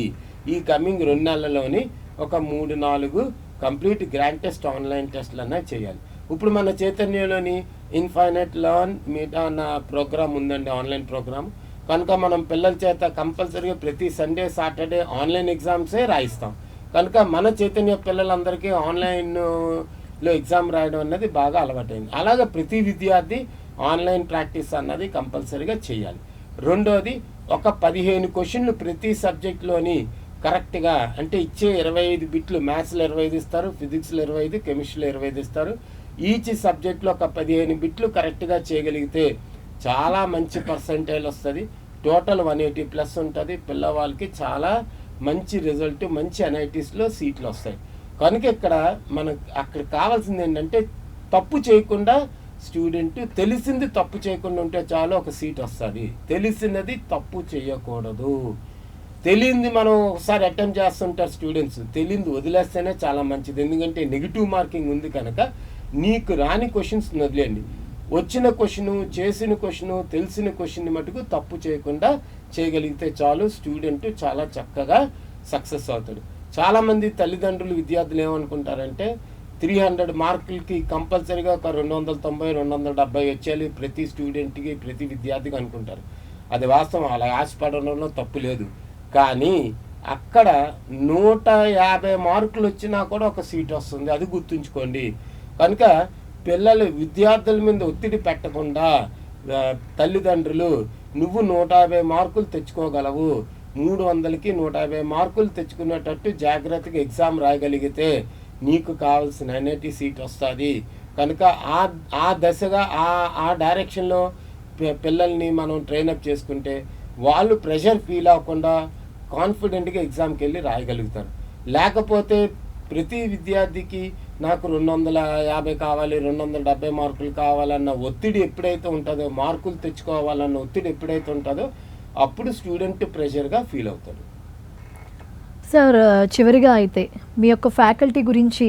ఈ కమింగ్ 2 నెలల్లోని ఒక 3-4 కంప్లీట్ గ్రాండ్ టెస్ట్ ఆన్లైన్ టెస్ట్లు అన్నది చేయాలి. ఇప్పుడు మన చైతన్యలోని ఇన్ఫైనైట్ లర్న్ మీటా అన్న ప్రోగ్రామ్ ఉందండి, ఆన్లైన్ ప్రోగ్రామ్. కనుక మనం పిల్లల చేత కంపల్సరీగా ప్రతి సండే సాటర్డే ఆన్లైన్ ఎగ్జామ్సే రాయిస్తాం. కనుక మన చైతన్య పిల్లలందరికీ ఆన్లైన్లో ఎగ్జామ్ రాయడం అన్నది బాగా అలవాటైంది. అలాగే ప్రతి విద్యార్థి ఆన్లైన్ ప్రాక్టీస్ అన్నది కంపల్సరీగా చేయాలి. రెండోది, ఒక 15 క్వశ్చన్లు ప్రతి సబ్జెక్ట్లోని కరెక్ట్గా, అంటే ఇచ్చే 25 బిట్లు, మ్యాథ్స్లో 25 ఇస్తారు, ఫిజిక్స్లో 25, కెమిస్ట్రీలో 25 ఇస్తారు. ఈచ్ సబ్జెక్ట్లో ఒక 15 బిట్లు కరెక్ట్గా చేయగలిగితే చాలా మంచి పర్సంటేజ్ వస్తుంది. టోటల్ 180+ ఉంటుంది. పిల్లవాళ్ళకి చాలా మంచి రిజల్ట్, మంచి ఎన్ఐటీస్లో సీట్లు వస్తాయి. కనుక ఇక్కడ మనకు అక్కడ కావాల్సింది ఏంటంటే తప్పు చేయకుండా స్టూడెంట్ తెలిసింది తప్పు చేయకుండా ఉంటే చాలు, ఒక సీట్ వస్తుంది. తెలిసినది తప్పు చేయకూడదు. తెలియంది మనం ఒకసారి అటెంప్ట్ చేస్తుంటారు స్టూడెంట్స్, తెలియంది వదిలేస్తేనే చాలా మంచిది. ఎందుకంటే నెగిటివ్ మార్కింగ్ ఉంది కనుక నీకు రాని క్వశ్చన్స్ వదిలేయండి. వచ్చిన క్వశ్చను, చేసిన క్వశ్చను, తెలిసిన క్వశ్చన్ని మటుకు తప్పు చేయకుండా చేయగలిగితే చాలు, స్టూడెంట్ చాలా చక్కగా సక్సెస్ అవుతాడు. చాలామంది తల్లిదండ్రులు, విద్యార్థులు ఏమనుకుంటారంటే 300 మార్కులకి కంపల్సరీగా ఒక 290, 270 వచ్చేయాలి ప్రతి స్టూడెంట్కి, ప్రతి విద్యార్థికి అనుకుంటారు. అది వాస్తవం, అలా ఆశపడడంలో తప్పు లేదు. కానీ అక్కడ 150 మార్కులు వచ్చినా కూడా ఒక సీట్ వస్తుంది, అది గుర్తుంచుకోండి. కనుక పిల్లలు, విద్యార్థుల మీద ఒత్తిడి పెట్టకుండా తల్లిదండ్రులు, నువ్వు 150 మార్కులు తెచ్చుకోగలవు, 300కి 150 మార్కులు తెచ్చుకునేటట్టు జాగ్రత్తగా ఎగ్జామ్ రాయగలిగితే నీకు కావాల్సిన ఎన్ఐటీ సీట్ వస్తుంది. కనుక ఆ దశగా ఆ డైరెక్షన్లో పిల్లల్ని మనం ట్రైనప్ చేసుకుంటే వాళ్ళు ప్రెషర్ ఫీల్ అవ్వకుండా కాన్ఫిడెంట్గా ఎగ్జామ్కి వెళ్ళి రాయగలుగుతారు. లేకపోతే ప్రతి విద్యార్థికి నాకు 250 కావాలి, 270 మార్కులు కావాలన్న ఒత్తిడి ఎప్పుడైతే ఉంటుందో, మార్కులు తెచ్చుకోవాలన్న ఒత్తిడి ఎప్పుడైతే ఉంటుందో అప్పుడు స్టూడెంట్ ప్రెషర్గా ఫీల్ అవుతాడు. సార్, చివరిగా అయితే మీ యొక్క ఫ్యాకల్టీ గురించి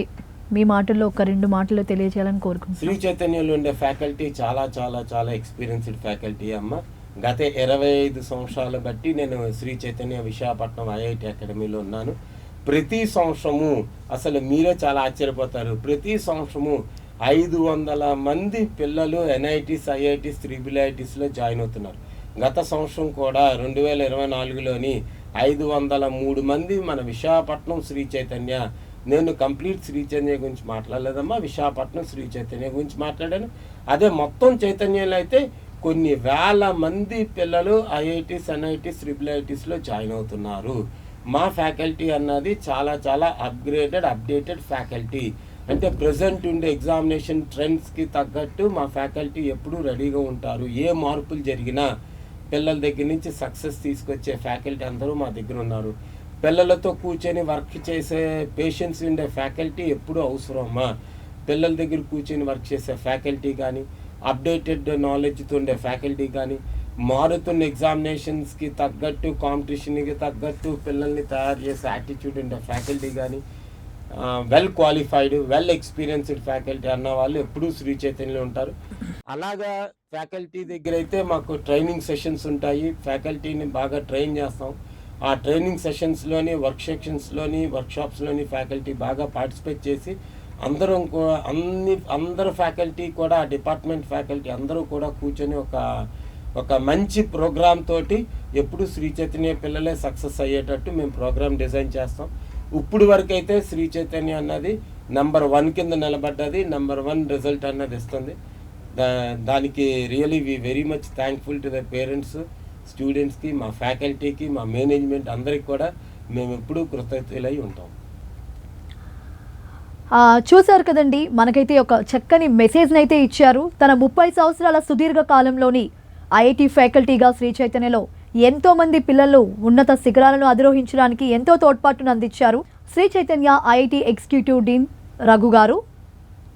మీ మాటల్లో ఒక 2 మాటలు తెలియజేయాలని కోరుకుంటున్నాను. శ్రీ చైతన్యలో ఉండే ఫ్యాకల్టీ చాలా చాలా చాలా ఎక్స్పీరియన్స్డ్ ఫ్యాకల్టీ అమ్మ. గత 25 సంవత్సరాలు బట్టి నేను శ్రీ చైతన్య విశాఖపట్నం ఐఐటి అకాడమీలో ఉన్నాను. ప్రతి సంవత్సరము, అసలు మీరే చాలా ఆశ్చర్యపోతారు, ప్రతి సంవత్సరము 500 మంది పిల్లలు ఎన్ఐటీస్, ఐఐటీస్, IIITస్లో జాయిన్ అవుతున్నారు. గత సంవత్సరం కూడా 2024లోని 503 మంది మన విశాఖపట్నం శ్రీ చైతన్య, నేను కంప్లీట్ శ్రీ చైతన్య గురించి మాట్లాడలేదమ్మా, విశాఖపట్నం శ్రీ చైతన్య గురించి మాట్లాడాను. అదే మొత్తం చైతన్యంలో అయితే కొన్ని వేల మంది పిల్లలు ఐఐటీస్, ఎన్ఐటీస్, IIITస్లో జాయిన్ అవుతున్నారు. మా ఫ్యాకల్టీ అన్నది చాలా చాలా అప్డేటెడ్ ఫ్యాకల్టీ. అంటే ప్రజెంట్ ఉండే ఎగ్జామినేషన్ ట్రెండ్స్కి తగ్గట్టు మా ఫ్యాకల్టీ ఎప్పుడూ రెడీగా ఉంటారు. ఏ మార్పులు జరిగినా పిల్లల దగ్గర నుంచి సక్సెస్ తీసుకొచ్చే ఫ్యాకల్టీ అందరూ మా దగ్గర ఉన్నారు. పిల్లలతో కూర్చొని వర్క్ చేసే పేషెన్స్ ఉండే ఫ్యాకల్టీ ఎప్పుడూ అవసరమా. పిల్లల దగ్గర కూర్చొని వర్క్ చేసే ఫ్యాకల్టీ కానీ, అప్డేటెడ్ నాలెడ్జ్తో ఉండే ఫ్యాకల్టీ కానీ, మారుతున్న ఎగ్జామినేషన్స్కి తగ్గట్టు, కాంపిటీషన్కి తగ్గట్టు పిల్లల్ని తయారు చేసే యాటిట్యూడ్ ఉండే ఫ్యాకల్టీ కానీ, well qualified, well experienced faculty అన్న వాళ్ళు ఎప్పుడూ శ్రీ చైతన్యలో ఉంటారు. అలాగా ఫ్యాకల్టీ దగ్గర అయితే మాకు ట్రైనింగ్ సెషన్స్ ఉంటాయి. ఫ్యాకల్టీని బాగా ట్రైన్ చేస్తాం. ఆ ట్రైనింగ్ సెషన్స్లోని, వర్క్ సెక్షన్స్లోని, వర్క్షాప్స్లోని ఫ్యాకల్టీ బాగా పార్టిసిపేట్ చేసి అందరు ఫ్యాకల్టీ కూడా, డిపార్ట్మెంట్ ఫ్యాకల్టీ అందరూ కూడా కూర్చొని ఒక మంచి ప్రోగ్రామ్ తోటి ఎప్పుడు శ్రీ చైతన్య పిల్లలే సక్సెస్ అయ్యేటట్టు మేము ప్రోగ్రామ్ డిజైన్ చేస్తాం. ఇప్పుడు వరకు అయితే శ్రీ చైతన్య అన్నది నెంబర్ 1 కింద నిలబడ్డది, నెంబర్ 1 రిజల్ట్ అన్నది ఇస్తుంది. దానికి really we very much thankful to the parents, స్టూడెంట్స్కి, మా ఫ్యాకల్టీకి, మా మేనేజ్మెంట్ అందరికి కూడా మేము ఎప్పుడూ కృతజ్ఞులై ఉంటాం. చూశారు కదండి, మనకైతే ఒక చక్కని మెసేజ్ని అయితే ఇచ్చారు. తన 30 సంవత్సరాల సుదీర్ఘ కాలంలోని ఐఐటి ఫ్యాకల్టీగా శ్రీ చైతన్యలో ఎంతోమంది పిల్లలు ఉన్నత శిఖరాలను అధిరోహించడానికి ఎంతో తోడ్పాటును అందించారు శ్రీ చైతన్య ఐఐటి ఎగ్జిక్యూటివ్ డీన్ రఘు గారు.